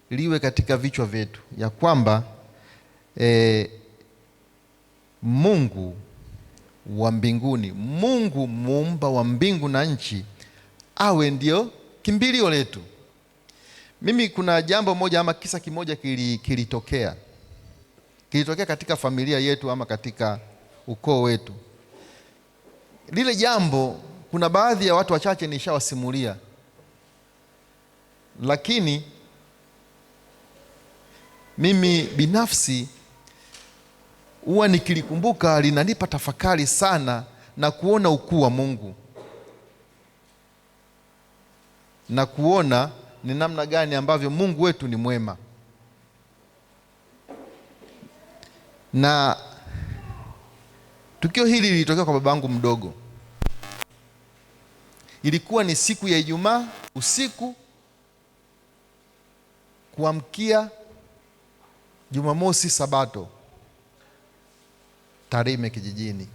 S5: liwe katika vichwa vyetu, ya kwamba Mungu wa mbinguni, Mungu muumba wa mbingu na nchi, awe ndio kimbilio letu. Mimi kuna jambo moja ama kisa kimoja kilitokea katika familia yetu ama katika ukoo wetu. Lile jambo kuna baadhi ya watu wachache nishawasimulia, lakini mimi binafsi huwa nikilikumbuka linanipa tafakari sana, na kuona ukuu wa Mungu, na kuona ni namna gani ambavyo Mungu wetu ni mwema. Na tukio hili lilitokea kwa babangu mdogo. Ilikuwa ni siku ya Ijumaa usiku kuamkia Jumamosi Sabato, Tarime kijijini.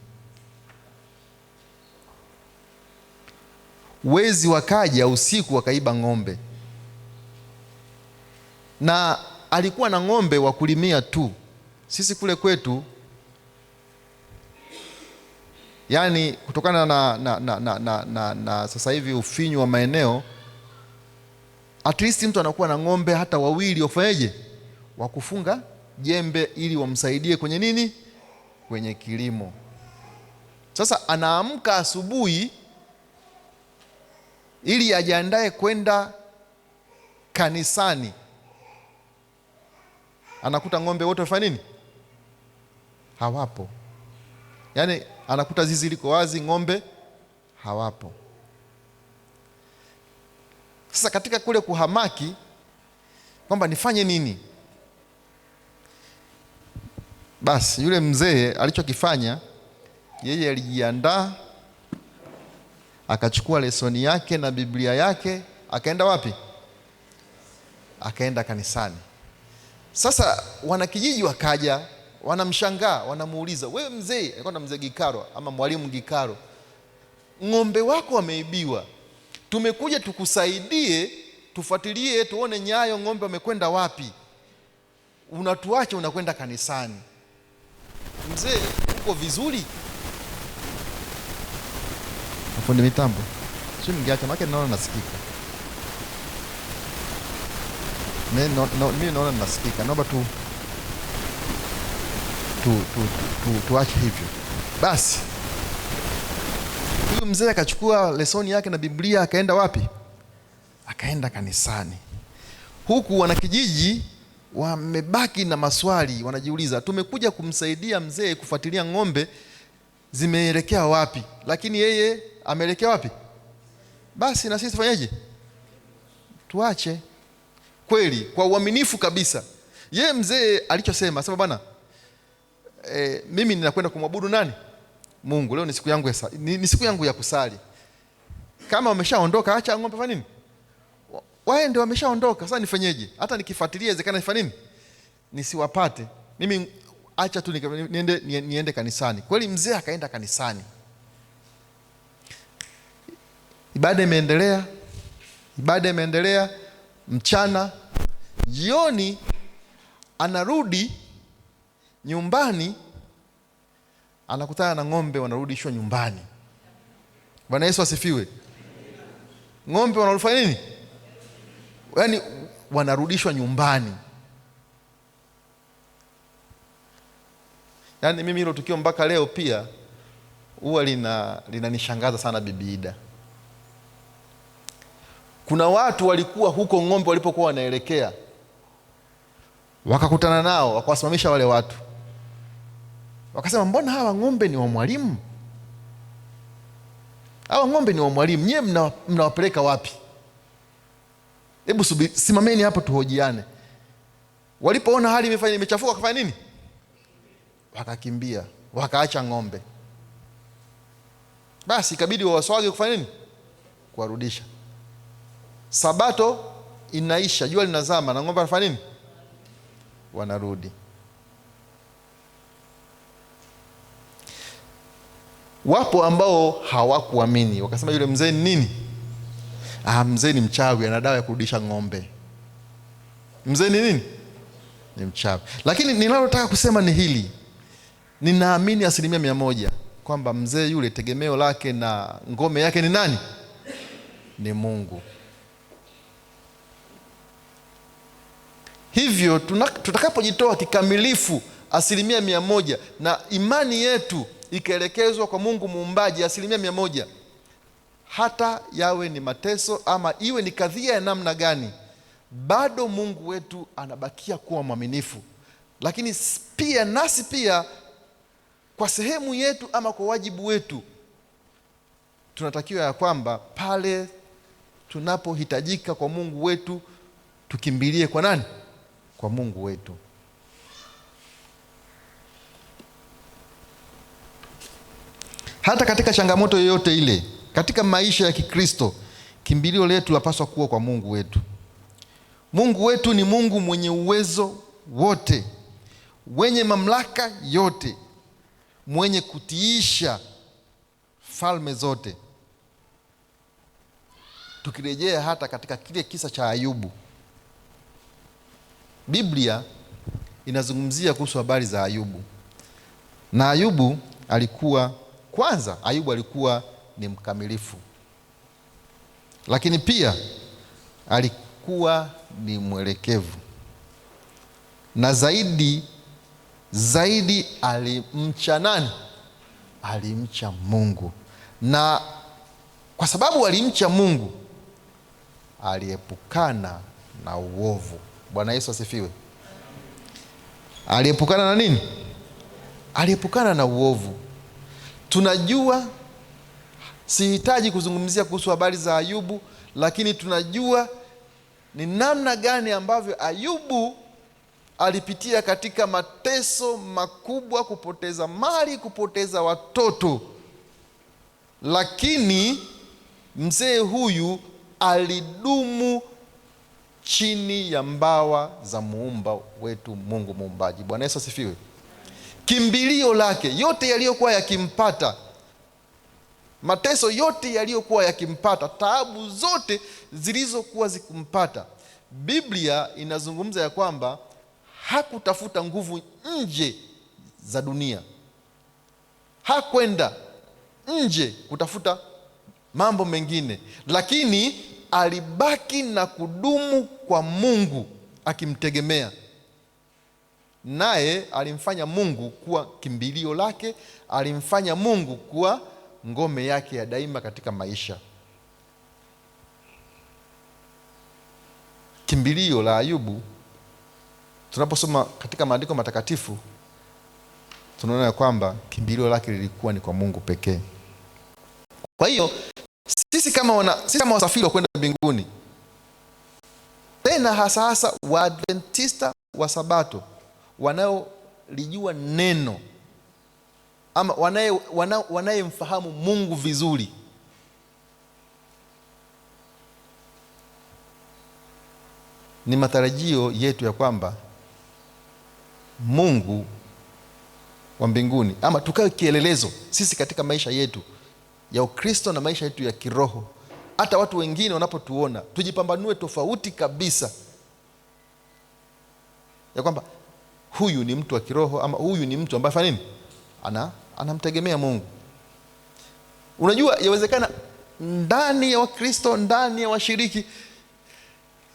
S5: Wezi wakaja usiku wakaiba ng'ombe, na alikuwa na ng'ombe wa kulimia tu. Sisi kule kwetu, yani kutokana na sasa hivi ufinyu wa maeneo, at least mtu anakuwa na ng'ombe hata wawili, wafanyeje, wa kufunga jembe ili wamsaidie kwenye nini, kwenye kilimo. Sasa anaamka asubuhi ili ajiandae kwenda kanisani, anakuta ng'ombe wote wafanya nini, hawapo. Yaani anakuta zizi liko wazi, ng'ombe hawapo. Sasa katika kule kuhamaki kwamba nifanye nini, basi yule mzee alichokifanya, yeye alijiandaa, akachukua lesoni yake na Biblia yake, akaenda wapi? Akaenda kanisani. Sasa wanakijiji wakaja, wanamshangaa, wanamuuliza, wewe mzee, alikuwa na mzee Gikaro ama mwalimu Gikaro, ng'ombe wako wameibiwa, tumekuja tukusaidie, tufuatilie tuone nyayo ng'ombe wamekwenda wapi, unatuacha unakwenda kanisani. Mzee, uko vizuri? Fundi mitambo, sio ningeacha maana naona nasikika. Mimi naona nasikika. Naomba tuache hivyo. Basi huyu mzee akachukua lesoni yake na Biblia, akaenda wapi? Akaenda kanisani. Huku wanakijiji wamebaki na maswali, wanajiuliza, tumekuja kumsaidia mzee kufuatilia ng'ombe zimeelekea wapi, lakini yeye ameelekea wapi? Basi na sisi tufanyeje? Tuache. Kweli kwa uaminifu kabisa, yeye mzee alichosema, sema bwana, mimi ninakwenda kumwabudu nani? Mungu. Leo ni siku yangu ni siku yangu ya kusali. Kama wameshaondoka, acha ng'ombe fanya nini, waende, wameshaondoka. Sasa nifanyeje? Hata nikifuatilia inawezekana nifanye nini, nisiwapate. Mimi acha tu niende kanisani. Kweli mzee akaenda kanisani. Ibada imeendelea mchana. Jioni anarudi nyumbani, anakutana na ng'ombe wanarudishwa nyumbani. Bwana Yesu asifiwe. ng'ombe wanafanya nini? Yaani wanarudishwa nyumbani. Yaani mimi hilo tukio mpaka leo pia huwa linanishangaza sana Bibi Ida. Kuna watu walikuwa huko ng'ombe walipokuwa wanaelekea, wakakutana nao, wakawasimamisha wale watu, wakasema mbona hawa ng'ombe ni wa mwalimu? Hawa ng'ombe ni wa mwalimu, nyie mnawapeleka wapi? Hebu simameni hapo tuhojiane. Walipoona hali imechafuka, wakafanya nini? Wakakimbia, wakaacha ng'ombe. Basi ikabidi wawaswage kufanya nini? Kuwarudisha. Sabato inaisha, jua linazama, na ng'ombe wanafanya nini? Wanarudi. Wapo ambao hawakuamini, wakasema yule mzee ni nini? Mzee ni mchawi, ana dawa ya kurudisha ng'ombe. Mzee ni nini? Ni mchawi. Lakini ninalotaka kusema ni hili, ninaamini 100% kwamba mzee yule tegemeo lake na ngome yake ni nani? Ni Mungu. Hivyo tutakapojitoa kikamilifu 100% na imani yetu ikaelekezwa kwa Mungu muumbaji 100%, hata yawe ni mateso ama iwe ni kadhia ya namna gani, bado Mungu wetu anabakia kuwa mwaminifu. Lakini pia nasi pia kwa sehemu yetu ama kwa wajibu wetu tunatakiwa ya kwamba pale tunapohitajika kwa Mungu wetu tukimbilie kwa nani? Kwa Mungu wetu. Hata katika changamoto yoyote ile katika maisha ya Kikristo, kimbilio letu lapaswa kuwa kwa Mungu wetu. Mungu wetu ni Mungu mwenye uwezo wote, mwenye mamlaka yote, mwenye kutiisha falme zote. Tukirejea hata katika kile kisa cha Ayubu, Biblia inazungumzia kuhusu habari za Ayubu. Na Ayubu alikuwa ni mkamilifu, lakini pia alikuwa ni mwelekevu, na zaidi alimcha nani? Alimcha Mungu. Na kwa sababu alimcha Mungu, aliepukana na uovu. Bwana Yesu asifiwe. Aliepukana na nini? Aliepukana na uovu. Tunajua, sihitaji kuzungumzia kuhusu habari za Ayubu, lakini tunajua ni namna gani ambavyo Ayubu alipitia katika mateso makubwa, kupoteza mali, kupoteza watoto. Lakini mzee huyu alidumu chini ya mbawa za muumba wetu, Mungu muumbaji. Bwana Yesu asifiwe. Kimbilio lake, yote yaliyokuwa yakimpata, mateso yote yaliyokuwa yakimpata, taabu zote zilizokuwa zikimpata, Biblia inazungumza ya kwamba hakutafuta nguvu nje za dunia. Hakwenda nje kutafuta mambo mengine, lakini alibaki na kudumu kwa Mungu akimtegemea. Naye alimfanya Mungu kuwa kimbilio lake, alimfanya Mungu kuwa ngome yake ya daima katika maisha. Kimbilio la Ayubu, tunaposoma katika maandiko matakatifu, tunaona ya kwamba kimbilio lake lilikuwa ni kwa Mungu pekee. Kwa hiyo sisi kama wasafiri wa kwenda mbinguni, tena hasa Waadventista wa Sabato wanaolijua neno ama wanayemfahamu Mungu vizuri, ni matarajio yetu ya kwamba Mungu wa mbinguni, ama tukawe kielelezo sisi katika maisha yetu ya Ukristo na maisha yetu ya kiroho. Hata watu wengine wanapotuona, tujipambanue tofauti kabisa, ya kwamba huyu ni mtu wa kiroho, ama huyu ni mtu ambaye anamtegemea Mungu. Unajua, yawezekana ndani ya Wakristo, ndani ya washiriki.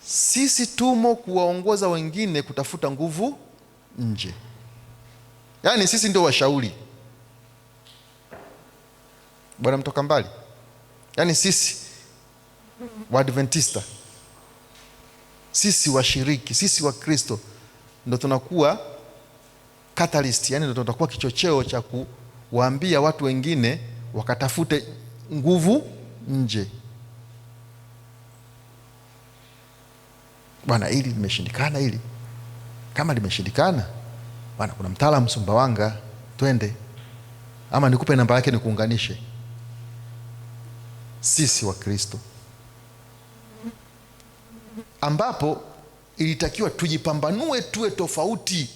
S5: Sisi tumo kuwaongoza wengine kutafuta nguvu nje. Yaani sisi ndio washauri. Bwana mtoka mbali. Yaani sisi Waadventista, sisi washiriki, sisi Wakristo ndio tunakuwa catalyst, yani ndio tutakuwa kichocheo cha kuwaambia watu wengine wakatafute nguvu nje. Bwana, hili limeshindikana hili. Kama limeshindikana, bwana, kuna mtaalamu Sumbawanga, twende. Ama nikupe namba yake nikuunganishe. Sisi Wakristo ambapo ilitakiwa tujipambanue, tuwe tofauti.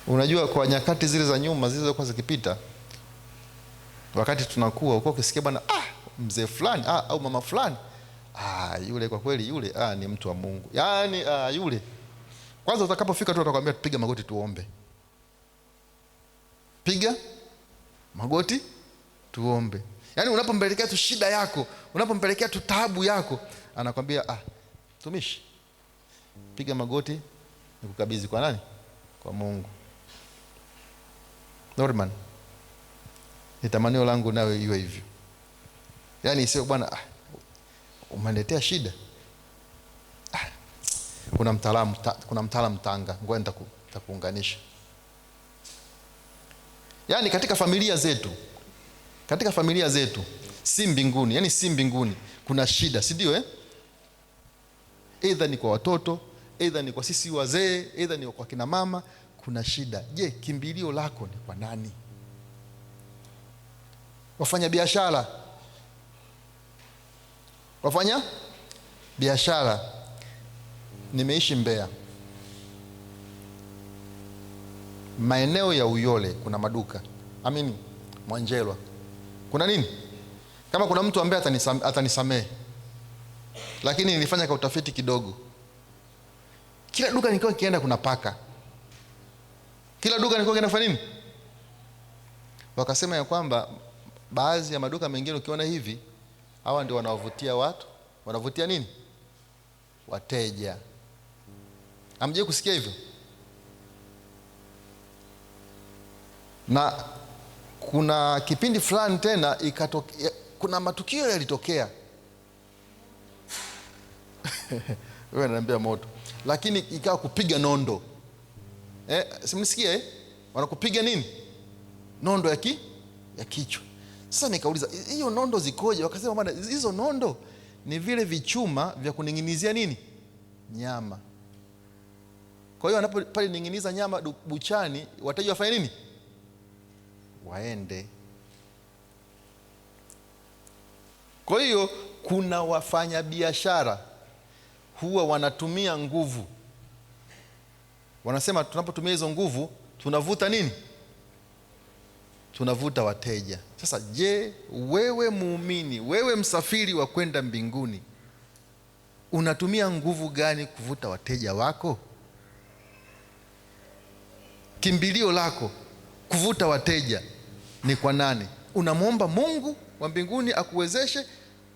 S5: Unajua, kwa nyakati zile za nyuma zilizokuwa zikipita, wakati tunakuwa uko ukisikia bwana, mzee fulani au mama fulani, yule kwa kweli yule ni mtu wa Mungu. Yaani yule kwanza utakapofika tu utakwambia tupige magoti tuombe. Piga magoti tuombe. Yaani unapompelekea tu shida yako, unapompelekea tu taabu yako, anakwambia tumishi, piga magoti nikukabidhi kwa nani? Kwa Mungu. Norman, ni tamanio langu nawe iwe hivyo. Yaani sio bwana, umeniletea shida, kuna mtaalamu Tanga, ngoja nitakuunganisha. Yaani katika familia zetu si mbinguni, yani si mbinguni kuna shida, si ndio Either ni kwa watoto, either ni kwa sisi wazee, either ni kwa kina mama, kuna shida. Je, kimbilio lako ni kwa nani? Wafanya biashara. Nimeishi Mbeya, maeneo ya Uyole kuna maduka, Mwanjelwa kuna nini. Kama kuna mtu ambaye atanisamehe, lakini nilifanya kwa utafiti kidogo. Kila duka nilikuwa nikienda kuna paka. Kila duka nilikuwa nikienda kufanya nini? Wakasema ya kwamba baadhi ya maduka mengine ukiona hivi, hawa ndio wanawavutia watu. Wanavutia nini? Wateja. Hamjui kusikia hivyo? Na kuna kipindi fulani tena kuna matukio yalitokea. Wewe unaniambia moto. Lakini ikawa kupiga nondo. Simnisikia wanakupiga nini? Nondo ya kichwa. Sasa nikauliza, hiyo nondo zikoje? Wakasema bwana, hizo nondo ni vile vichuma vya kuning'inizia nini? Nyama. Kwa hiyo pale ning'iniza nyama buchani, wateja wafanye nini? Waende. Kwa hiyo kuna wafanya biashara huwa wanatumia nguvu. Wanasema tunapotumia hizo nguvu tunavuta nini? Tunavuta wateja. Sasa je, wewe muumini, wewe msafiri wa kwenda mbinguni, unatumia nguvu gani kuvuta wateja wako? Kimbilio lako kuvuta wateja ni kwa nani? Unamwomba Mungu wa mbinguni akuwezeshe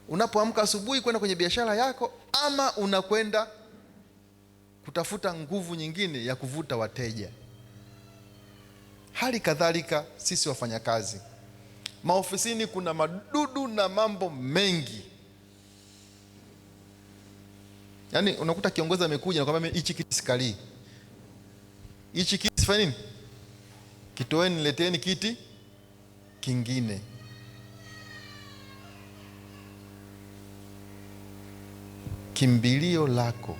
S5: unapoamka asubuhi kwenda kwenye biashara yako, ama unakwenda kutafuta nguvu nyingine ya kuvuta wateja? Hali kadhalika sisi wafanyakazi maofisini, kuna madudu na mambo mengi. Yaani unakuta kiongozi amekuja na kwamba hichi kiti sikali, hichi kiti sifanye nini, kitoeni nileteni kiti kingine. Kimbilio lako,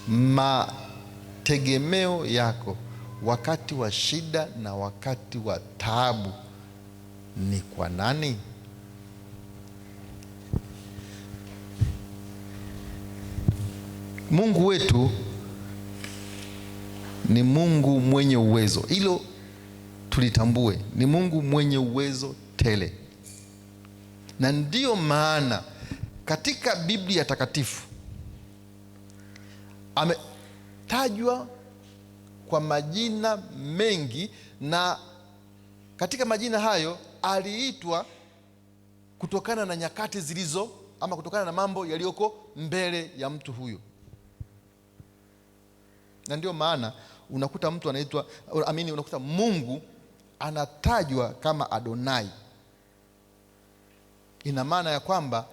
S5: mategemeo yako wakati wa shida na wakati wa taabu ni kwa nani? Mungu wetu ni Mungu mwenye uwezo. Hilo tulitambue, ni Mungu mwenye uwezo tele. Na ndiyo maana katika Biblia takatifu ametajwa kwa majina mengi, na katika majina hayo aliitwa kutokana na nyakati zilizo, ama kutokana na mambo yaliyoko mbele ya mtu huyo. Na ndio maana unakuta mtu anaitwa unakuta Mungu anatajwa kama Adonai. Ina maana ya kwamba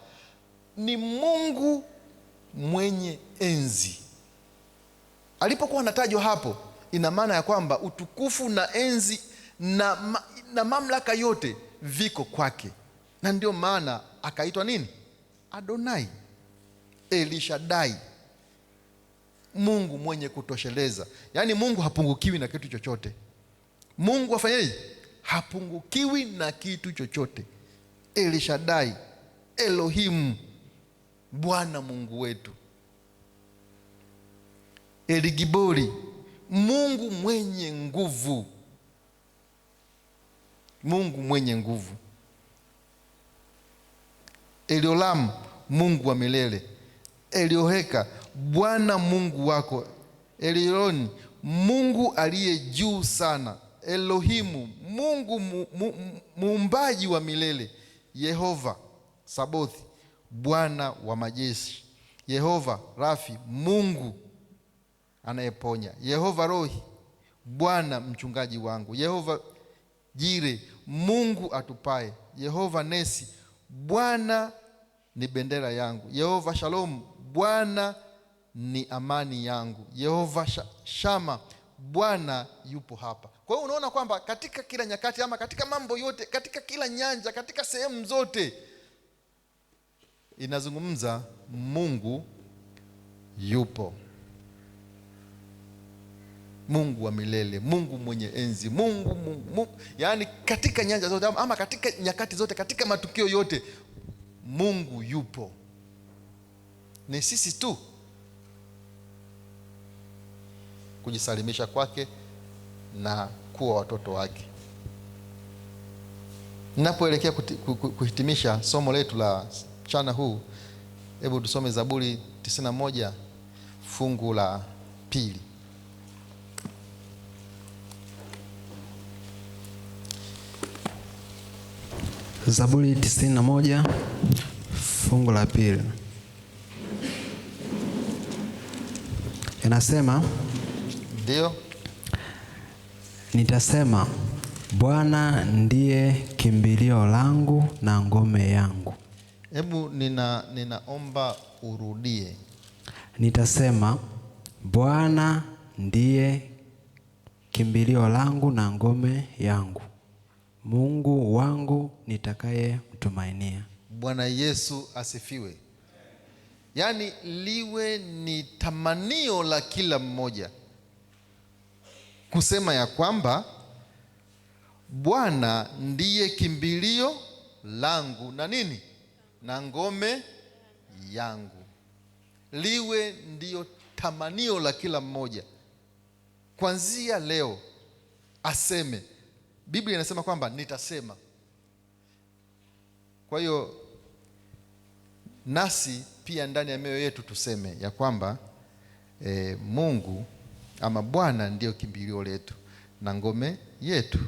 S5: ni Mungu mwenye enzi. Alipokuwa anatajwa hapo, ina maana ya kwamba utukufu na enzi na mamlaka yote viko kwake. Na ndio maana akaitwa nini? Adonai, Elishadai, Mungu mwenye kutosheleza. Yaani Mungu hapungukiwi na kitu chochote. Mungu afanyaje? Hapungukiwi na kitu chochote. Elishadai, Elohim, Bwana Mungu wetu. Eligibori, Mungu mwenye nguvu. Mungu mwenye nguvu. Eliolam, Mungu wa milele. Elioheka, Bwana Mungu wako. Elioni, Mungu aliye juu sana. Elohimu, Mungu muumbaji wa milele. Yehova Sabothi, Bwana wa majeshi. Yehova Rafi, Mungu anayeponya. Yehova Rohi, Bwana mchungaji wangu. Yehova Jire, Mungu atupaye. Yehova Nesi, Bwana ni bendera yangu. Yehova Shalom, Bwana ni amani yangu. Yehova Shama, Bwana yupo hapa. Kwa hiyo unaona kwamba katika kila nyakati, ama katika mambo yote, katika kila nyanja, katika sehemu zote, inazungumza Mungu yupo. Mungu wa milele, Mungu mwenye enzi, Mungu. Yaani katika nyanja zote, ama katika nyakati zote, katika matukio yote, Mungu yupo. Ni sisi tu kujisalimisha kwake na kuwa watoto wake. Ninapoelekea kuhitimisha somo letu la mchana huu, hebu tusome Zaburi 91 fungu la 2.
S6: Zaburi 91 fungu la 2 inasema,
S5: ndio,
S6: nitasema Bwana ndiye kimbilio langu na ngome yangu.
S5: Hebu ninaomba urudie.
S6: Nitasema Bwana ndiye kimbilio langu na ngome yangu, Mungu wangu nitakaye mtumainia.
S5: Bwana Yesu asifiwe. Yaani liwe ni tamanio la kila mmoja kusema ya kwamba Bwana ndiye kimbilio langu na nini? Na ngome yangu. Liwe ndiyo tamanio la kila mmoja. Kuanzia leo aseme. Biblia inasema kwamba nitasema. Kwa hiyo nasi pia ndani ya mioyo yetu tuseme ya kwamba Mungu ama Bwana ndiyo kimbilio letu na ngome yetu,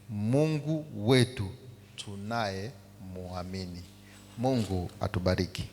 S5: Mungu wetu tunaye muamini. Mungu atubariki.